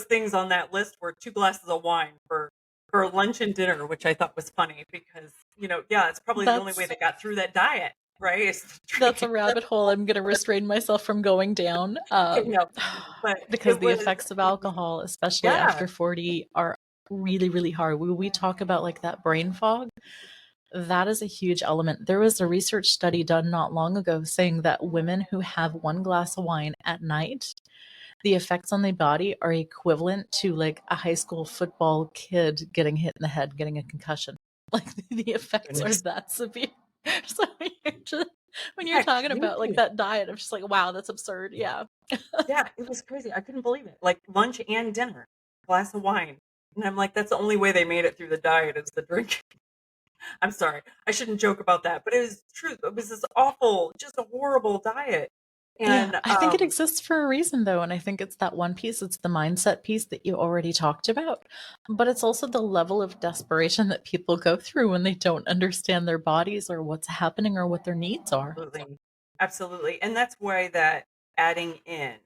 things on that list were 2 glasses of wine for lunch and dinner, which I thought was funny because yeah, it's probably the only way That's they got through that diet, right? Is that's a drinking. rabbit hole I'm gonna restrain myself from going down. I know, but Because it the was, effects of alcohol, especially yeah, after 40, are really, really hard. When we talk about like that brain fog, that is a huge element. There was a research study done not long ago saying that women who have 1 glass of wine at night, the effects on the body are equivalent to like a high school football kid getting hit in the head, getting a concussion. Like the effects are goodness. that severe. So when you're Yeah, talking about like crazy. that diet, I'm just like, wow, that's absurd. Yeah. Yeah, it was crazy. I couldn't believe it. Like lunch and dinner, glass of wine. And I'm like, that's the only way they made it through the diet is the drink. I'm sorry. I shouldn't joke about that, but it was true. It was this awful, just a horrible diet. Yeah, And I think it exists for a reason though, and I think it's that one piece, it's the mindset piece that you already talked about, but it's also the level of desperation that people go through when they don't understand their bodies or what's happening or what their needs are. absolutely, absolutely. And that's why that adding in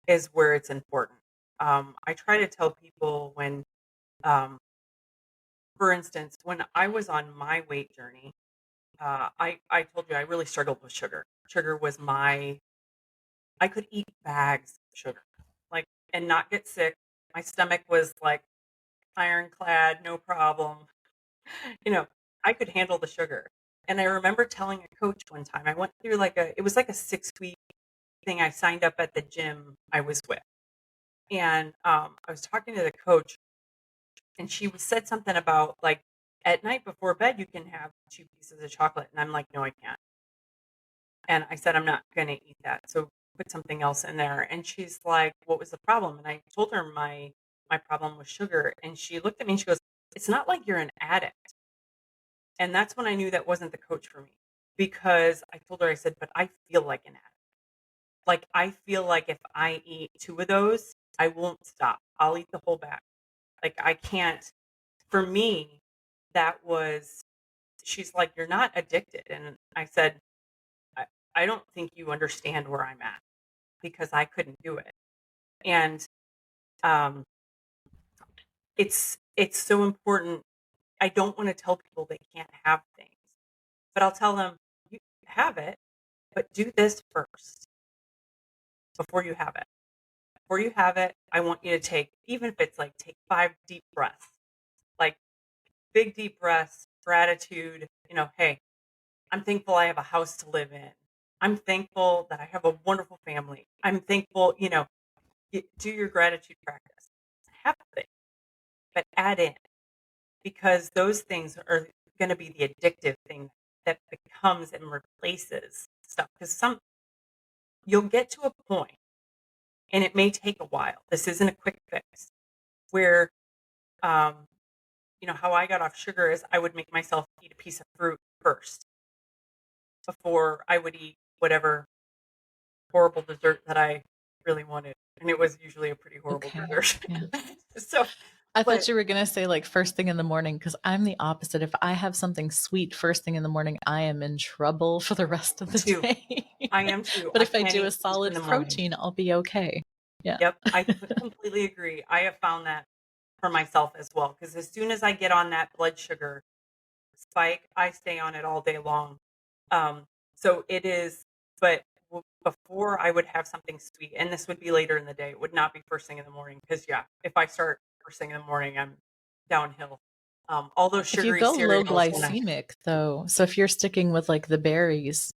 is where it's important. I try to tell people when, um, for instance, when I was on my weight journey, I told you I really struggled with sugar. Sugar was I could eat bags of sugar, like, and not get sick. My stomach was like ironclad, no problem. You know, I could handle the sugar. And I remember telling a coach one time, I went through it was like a 6 week thing. I signed up at the gym I was with. And I was talking to the coach, and said something about like at night before bed, you can have 2 pieces of chocolate. And I'm like, no, I can't. And I said, I'm not going to eat that. So put something else in there. And she's like, what was the problem? And I told her my problem was sugar. And she looked at me and she goes, it's not like you're an addict. And that's when I knew that wasn't the coach for me because I told her, I said, but I feel like an addict. Like, I feel like if I eat 2 of those, I won't stop. I'll eat the whole bag. Like, I can't. For me, that was, she's like, you're not addicted. And I said, I, I don't think you understand where I'm at because I couldn't do it. And um, it's so important. I don't want to tell people they can't have things, but I'll tell them, you have it, but do this first before you have it. Before you have it, I want you to take, even if it's like take 5 deep breaths, like big deep breaths, gratitude, hey, I'm thankful I have a house to live in. I'm thankful that I have a wonderful family. I'm thankful, do your gratitude practice. Have things, but add in because those things are going to be the addictive thing that becomes and replaces stuff. Because you'll get to a point, and it may take a while. This isn't a quick fix. Where, um, how I got off sugar is I would make myself eat a piece of fruit first before I would eat whatever horrible dessert that I really wanted, and it was usually a pretty horrible Okay. dessert. Yeah. So, I but thought you were going to say like first thing in the morning because I'm the opposite. If I have something sweet first thing in the morning, I am in trouble for the rest of the too, day. I am too. But I if I can't do a eat sweets in solid the morning. protein, I'll be okay. Yeah. Yep, I completely agree. I have found that for myself as well because as soon as I get on that blood sugar spike, I stay on it all day long. Um, so it is, but before I would have something sweet, and this would be later in the day. It would not be first thing in the morning because yeah, if I start first thing in the morning, I'm downhill. All those If you sugary go low cereals when I glycemic though, so if you're sticking with like the berries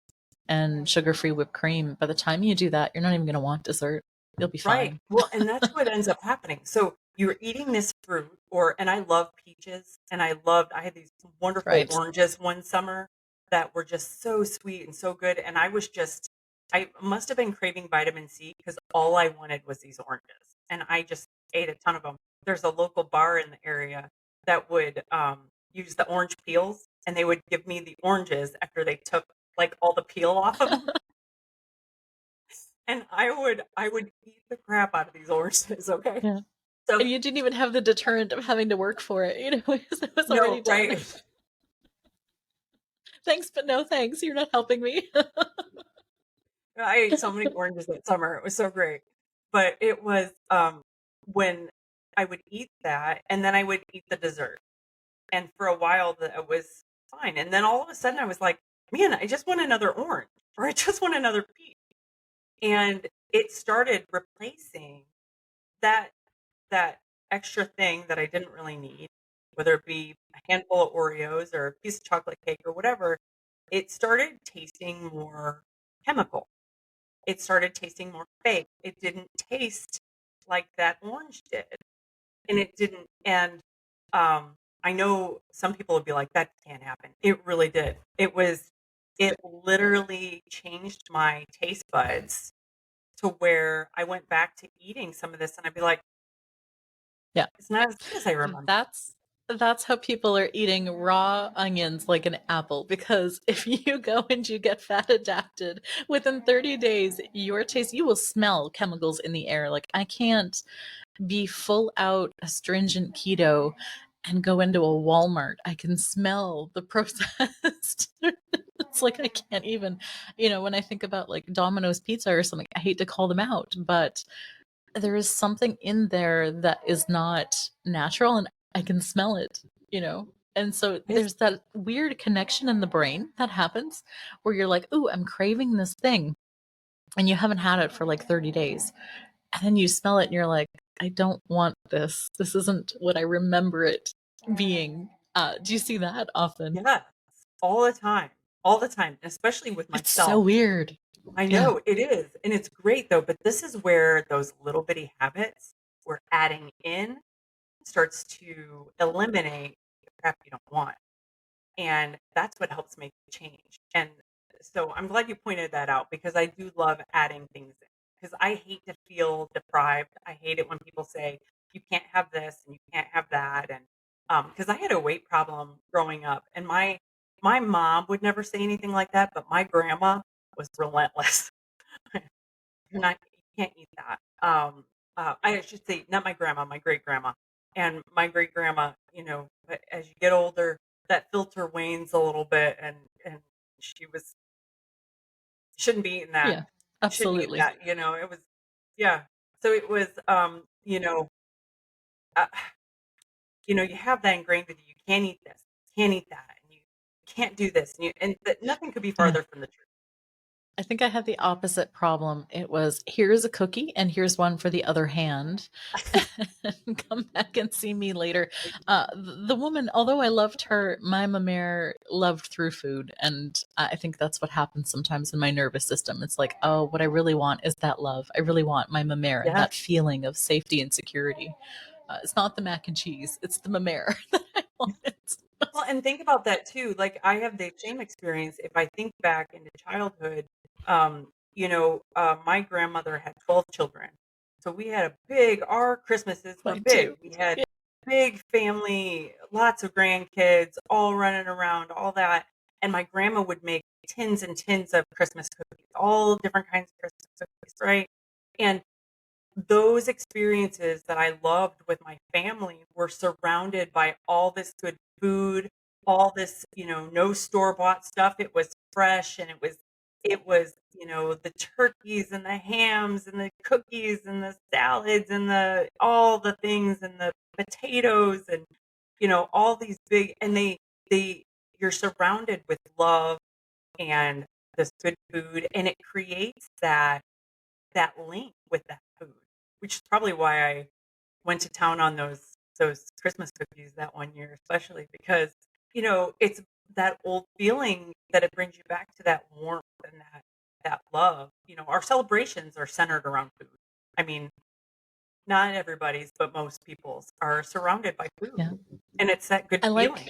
and sugar-free whipped cream, by the time you do that, you're not even going to want dessert. You'll be right. fine. Well, and that's what ends up happening. So you're eating this fruit, and I love peaches, and I had these wonderful Right. oranges one summer that were just so sweet and so good. And I must have been craving vitamin C because all I wanted was these oranges, and I just ate a ton of them. There's a local bar in the area that would use the orange peels, and they would give me the oranges after they took like all the peel off of them. And I would eat the crap out of these oranges, okay? Yeah. So And you didn't even have the deterrent of having to work for it, because it was already no, done. right. Thanks, but no thanks. You're not helping me. I ate so many oranges that summer. It was so great. But it was when I would eat that and then I would eat the dessert. And for a while that was fine. And then all of a sudden I was like, man, I just want another orange or I just want another peach. And it started replacing that that extra thing that I didn't really need, whether it be a handful of Oreos or a piece of chocolate cake or whatever. It started tasting more chemical. It started tasting more fake. It didn't taste like that orange did. And it didn't I know some people would be like, that can't happen. It really did. It literally changed my taste buds to where I went back to eating some of this and I'd be like, Yeah. it's not as good as I remember. That's how people are eating raw onions like an apple, because if you go and you get fat adapted within 30 days, you will smell chemicals in the air. Like, I can't be full out astringent keto and go into a Walmart. I can smell the processed. It's like I can't even, when I think about like Domino's pizza or something, I hate to call them out, but there is something in there that is not natural, and I can smell it. And so It's there's that weird connection in the brain that happens where you're like, "Ooh, I'm craving this thing." And you haven't had it for like 30 days. And then you smell it and you're like, "I don't want this. This isn't what I remember it being." Do you see that often? yes, all the time. All the time, especially with It's so myself. weird. I Yeah. know it is. And it's great though, but this is where those little bitty habits we're adding in starts to eliminate the crap you don't want. And that's what helps make the change. And so I'm glad you pointed that out because I do love adding things in because I hate to feel deprived. I hate it when people say you can't have this and you can't have that. And because I had a weight problem growing up, and my mom would never say anything like that, but my grandma was relentless. You're not, you can't eat that. I should say, not my grandma, my great grandma. And my great grandma, but as you get older, that filter wanes a little bit, and she was shouldn't be eating that. Yeah. Shouldn't eat Absolutely. that. It was, yeah. So it was, uh, you have that ingrained with you. You can't eat this, you can't eat that, and you can't do this, and that nothing could be Yeah. farther from the truth. I think I had the opposite problem. It was, here's a cookie and here's one for the other hand. And come back and see me later. The woman, although I loved her, my mamere loved through food. And I think that's what happens sometimes in my nervous system. It's like, oh, what I really want is that love. I really want my mamere, Yes. that feeling of safety and security. It's not the mac and cheese, it's the mamere that I want. Well, and think about that too. Like I have the same experience. If I think back into childhood, my grandmother had 12 children. So we had our Christmases were Mine big. too. We had Yeah. big family, lots of grandkids, all running around, all that. And my grandma would make tins and tins of Christmas cookies, all different kinds of Christmas cookies, right? And those experiences that I loved with my family were surrounded by all this good food, all this, no store-bought stuff. It was fresh and it was, the turkeys and the hams and the cookies and the salads and the all the things and the potatoes and all these big and they you're surrounded with love and this good food and it creates that link with that food, which is probably why I went to town on those Christmas cookies that one year, especially because, it's that old feeling that it brings you back to that warmth and that love. Our celebrations are centered around food. I mean, not everybody's, but most people's are surrounded by food. Yeah. And it's that good I feeling. like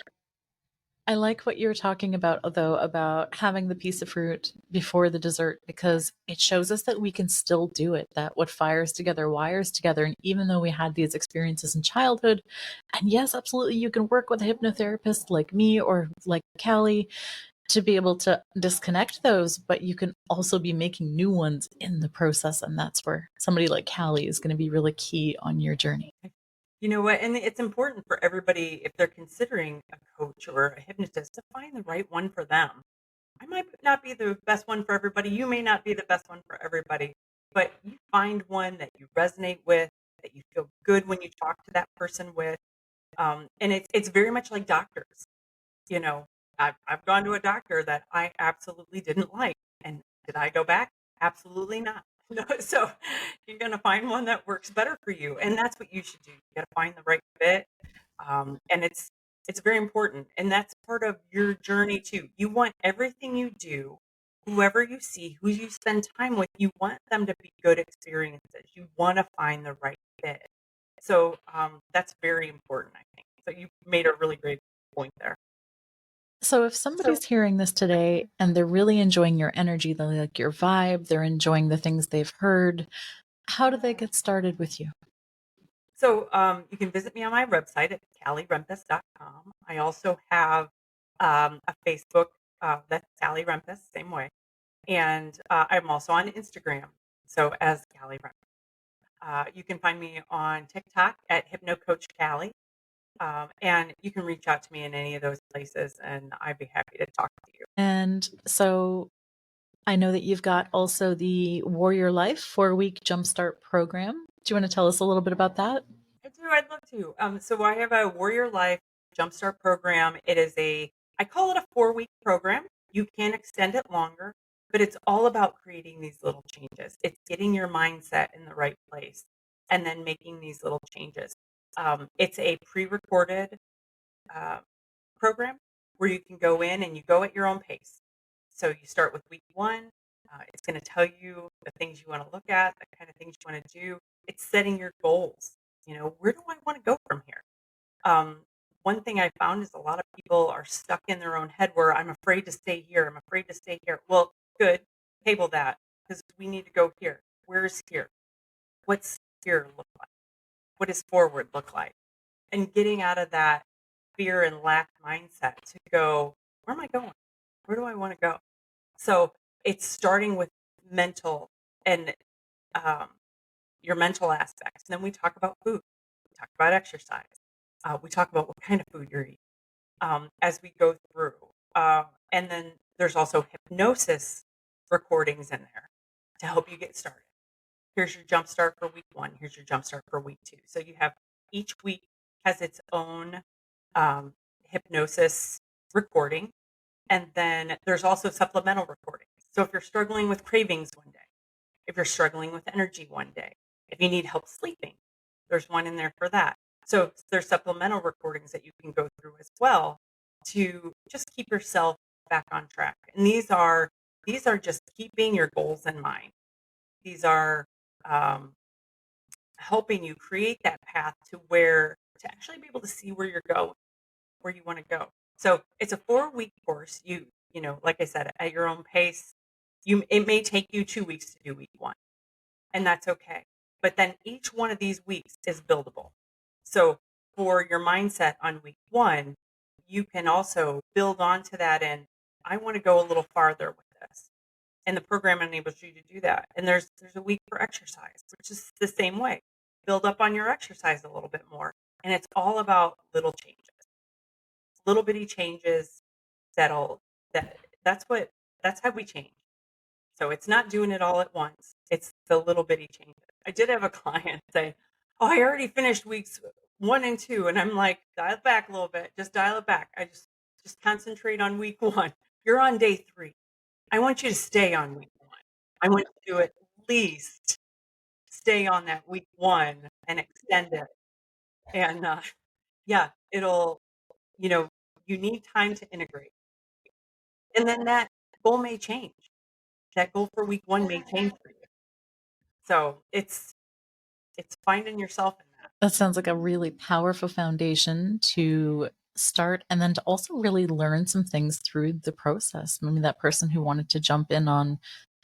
I like what you were talking about, though, about having the piece of fruit before the dessert, because it shows us that we can still do it, that what fires together wires together. And even though we had these experiences in childhood, and yes, absolutely, you can work with a hypnotherapist like me or like Cally to be able to disconnect those, but you can also be making new ones in the process. And that's where somebody like Cally is going to be really key on your journey. You know what? And it's important for everybody, if they're considering a coach or a hypnotist, to find the right one for them. I might not be the best one for everybody. You may not be the best one for everybody, but you find one that you resonate with, that you feel good when you talk to that person with. And it's very much like doctors. You know, I've gone to a doctor that I absolutely didn't like, and did I go back? Absolutely not. No, so you're gonna find one that works better for you, and that's what you should do. You gotta find the right fit, and it's very important, and that's part of your journey too. You want everything you do, whoever you see, who you spend time with, you want them to be good experiences. You want to find the right fit. So that's very important, I think. So you made a really great point there. So if So somebody's hearing this today and they're really enjoying your energy, they like your vibe, they're enjoying the things they've heard, how do they get started with you? So you can visit me on my website at callyrempis.com. I also have a Facebook that's Cally Rempis, same way. And I'm also on Instagram, so as Cally Rempis. You can find me on TikTok at Hypno Coach Cally. And you can reach out to me in any of those places, and I'd be happy to talk to you. And so I know that you've got also the Warrior Life 4-week Jumpstart program. Do you want to tell us a little bit about that? I do. I'd love to. So I have a Warrior Life Jumpstart program. It is I call it a 4-week program. You can extend it longer, but it's all about creating these little changes. It's getting your mindset in the right place and then making these little changes. It's a pre-recorded uh, program where you can go in and you go at your own pace. So you start with week one. It's going to tell you the things you want to look at, the kind of things you want to do. It's setting your goals. You know, where do I want to go from here? Um, One thing I found is a lot of people are stuck in their own head where I'm afraid to stay here. I'm afraid to stay here. Well, good. Table that because we need to go here. Where's here? What's here look like? What does forward look like? And getting out of that fear and lack mindset to go, where am I going? Where do I want to go? So it's starting with mental and um, your mental aspects. And then we talk about food. We talk about exercise. We talk about what kind of food you're eating as we go through. And then there's also hypnosis recordings in there to help you get started. Here's your jump start for week one. Here's your jump start for week two. So you have each week has its own hypnosis recording. And then there's also supplemental recordings. So if you're struggling with cravings one day, if you're struggling with energy one day, if you need help sleeping, there's one in there for that. So there's supplemental recordings that you can go through as well to just keep yourself back on track. And these are just keeping your goals in mind. These are um, helping you create that path to actually be able to see where you're going, where you want to go. So it's a 4-week course. You know, like I said, at your own pace. It may take you 2 weeks to do week one, and that's okay. But then each one of these weeks is buildable. So for your mindset on week one, you can also build onto that and I want to go a little farther with this. And the program enables you to do that. And there's a week for exercise, which is the same way. Build up on your exercise a little bit more. And it's all about little changes, little bitty changes that'll that that's what that's how we change. So it's not doing it all at once. It's the little bitty changes. I did have a client say, "Oh, I already finished weeks one and two," and I'm like, "Dial it back a little bit. Just dial it back. I just concentrate on week one. You're on day 3. I want you to stay on week one. I want you to at least stay on that week one and extend it." And yeah, it'll you know you need time to integrate, and then that goal may change. That goal for week one may change for you. So it's finding yourself in that. That sounds like a really powerful foundation to start and then to also really learn some things through the process. Maybe that person who wanted to jump in on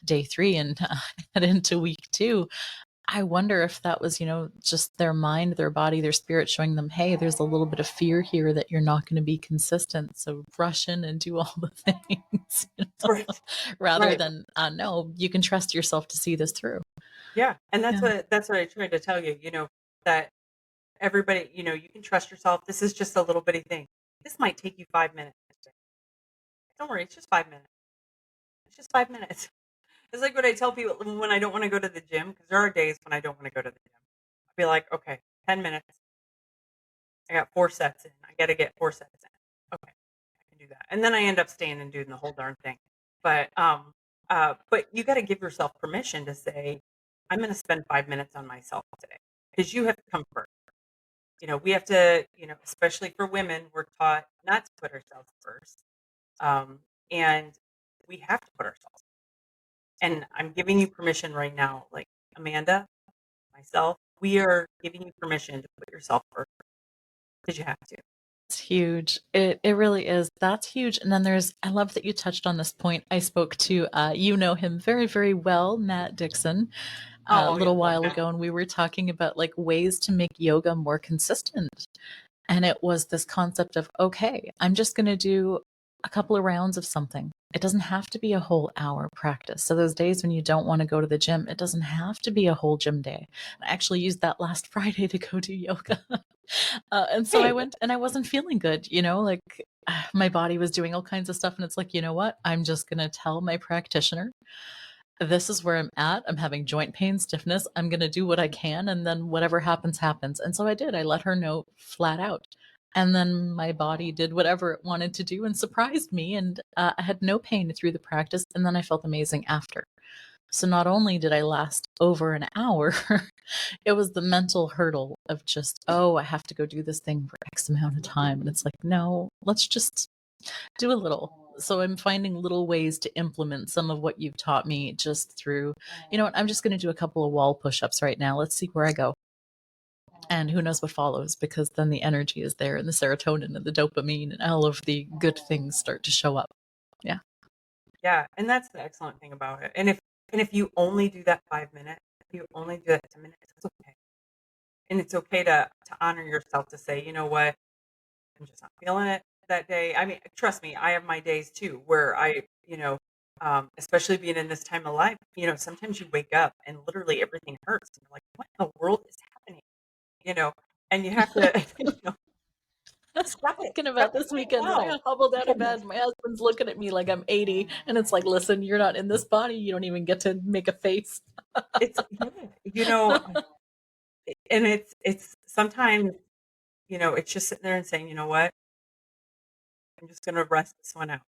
day 3 and head into week 2, I wonder if that was, just their mind, their body, their spirit showing them, hey, there's a little bit of fear here that you're not going to be consistent. So rush in and do all the things, Right. rather Right. than, no, you can trust yourself to see this through. Yeah. And Yeah. that's what I tried to tell you, that everybody, you can trust yourself. This is just a little bitty thing. This might take you 5 minutes. Don't worry, it's just 5 minutes. It's just 5 minutes. It's like what I tell people when I don't want to go to the gym, because there are days when I don't want to go to the gym. I'll be like, okay, 10 minutes. I got 4 sets in. I got to get 4 sets in. Okay, I can do that. And then I end up staying and doing the whole darn thing. But you got to give yourself permission to say, I'm going to spend 5 minutes on myself today, because you have to come first. We have to, especially for women, we're taught not to put ourselves first. And we have to put ourselves. And I'm giving you permission right now, like Amanda, myself, we are giving you permission to put yourself first, because you have to. It's huge. It really is. That's huge. And then I love that you touched on this point. I spoke to, you know him very, very well, Matt Dixon, a Oh, yeah, little love while that. ago, and we were talking about like ways to make yoga more consistent. And it was this concept of, okay, I'm just going to do a couple of rounds of something. It doesn't have to be a whole hour practice. So those days when you don't want to go to the gym, it doesn't have to be a whole gym day. I actually used that last Friday to go do yoga. And so I Hey, went and I wasn't feeling good, like my body was doing all kinds of stuff. And it's like, you know what? I'm just going to tell my practitioner, this is where I'm at. I'm having joint pain, stiffness. I'm going to do what I can. And then whatever happens, happens. And so I did. I let her know flat out. And then my body did whatever it wanted to do and surprised me. And I had no pain through the practice. And then I felt amazing after. So not only did I last over an hour, it was the mental hurdle of just, oh, I have to go do this thing for X amount of time. And it's like, no, let's just do a little. So I'm finding little ways to implement some of what you've taught me just through, you know what, I'm just going to do a couple of wall push-ups right now. Let's see where I go. And who knows what follows, because then the energy is there and the serotonin and the dopamine and all of the good things start to show up. Yeah. yeah, and that's the excellent thing about it. And if you only do that 5 minutes, if you only do that 10 minutes, it's okay. And it's okay to honor yourself, to say, you know what, I'm just not feeling it that day. I mean, trust me, I have my days too where especially being in this time of life, sometimes you wake up and literally everything hurts. And you're like, what in the world is happening? You know, and you have to, stop it. Thinking Stop about it this right weekend when now. I hobbled out of bed. My husband's looking at me like I'm 80, and it's like, listen, you're not in this body. You don't even get to make a face. It's, yeah, and it's sometimes, it's just sitting there and saying, you know what, I'm just going to rest this one out.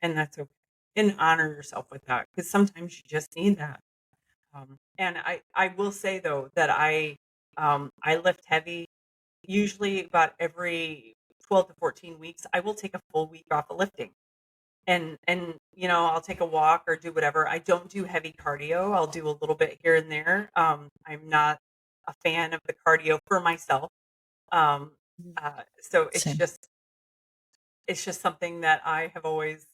And that's okay. And honor yourself with that, because sometimes you just need that. And I will say though that I lift heavy. Usually about every 12 to 14 weeks, I will take a full week off of lifting. And I'll take a walk or do whatever. I don't do heavy cardio. I'll do a little bit here and there. I'm not a fan of the cardio for myself. Um, so Same. it's just something that I have always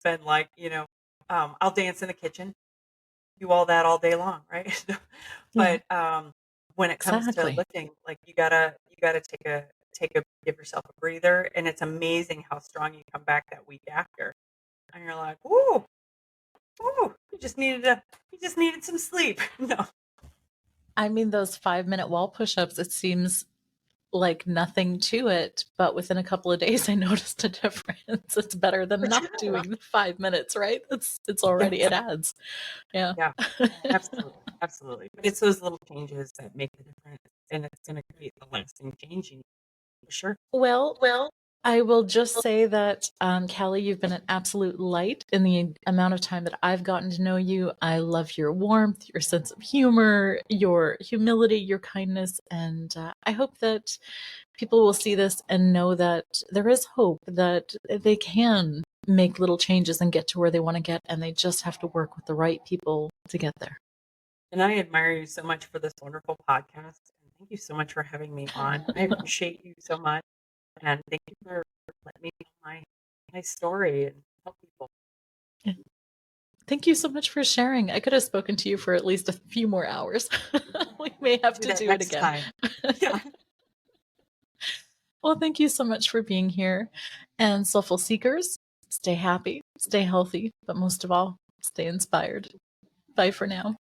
been like, I'll dance in the kitchen, do all that all day long, right? Yeah, But when it comes to exactly. lifting, like you gotta take a give yourself a breather, and it's amazing how strong you come back that week after. And you're like, "Ooh, ooh, you just needed some sleep." No. I mean, those 5-minute wall push-ups, it seems like nothing to it, but within a couple of days, I noticed a difference. It's better than But not yeah. doing the 5 minutes, right? It's already, Yes. it adds. Yeah. Yeah, absolutely, absolutely. But it's those little changes that make the difference, and it's gonna create the lasting change you need, for sure. Well, I will just say that, Cally, you've been an absolute light in the amount of time that I've gotten to know you. I love your warmth, your sense of humor, your humility, your kindness, and I hope that people will see this and know that there is hope, that they can make little changes and get to where they want to get, and they just have to work with the right people to get there. And I admire you so much for this wonderful podcast. And thank you so much for having me on. I appreciate you so much. And thank you for letting me know my story and help people. Thank you so much for sharing. I could have spoken to you for at least a few more hours. We may have Do to that do it next again. time. Yeah. Well, thank you so much for being here. And Soulful Seekers, stay happy, stay healthy, but most of all, stay inspired. Bye for now.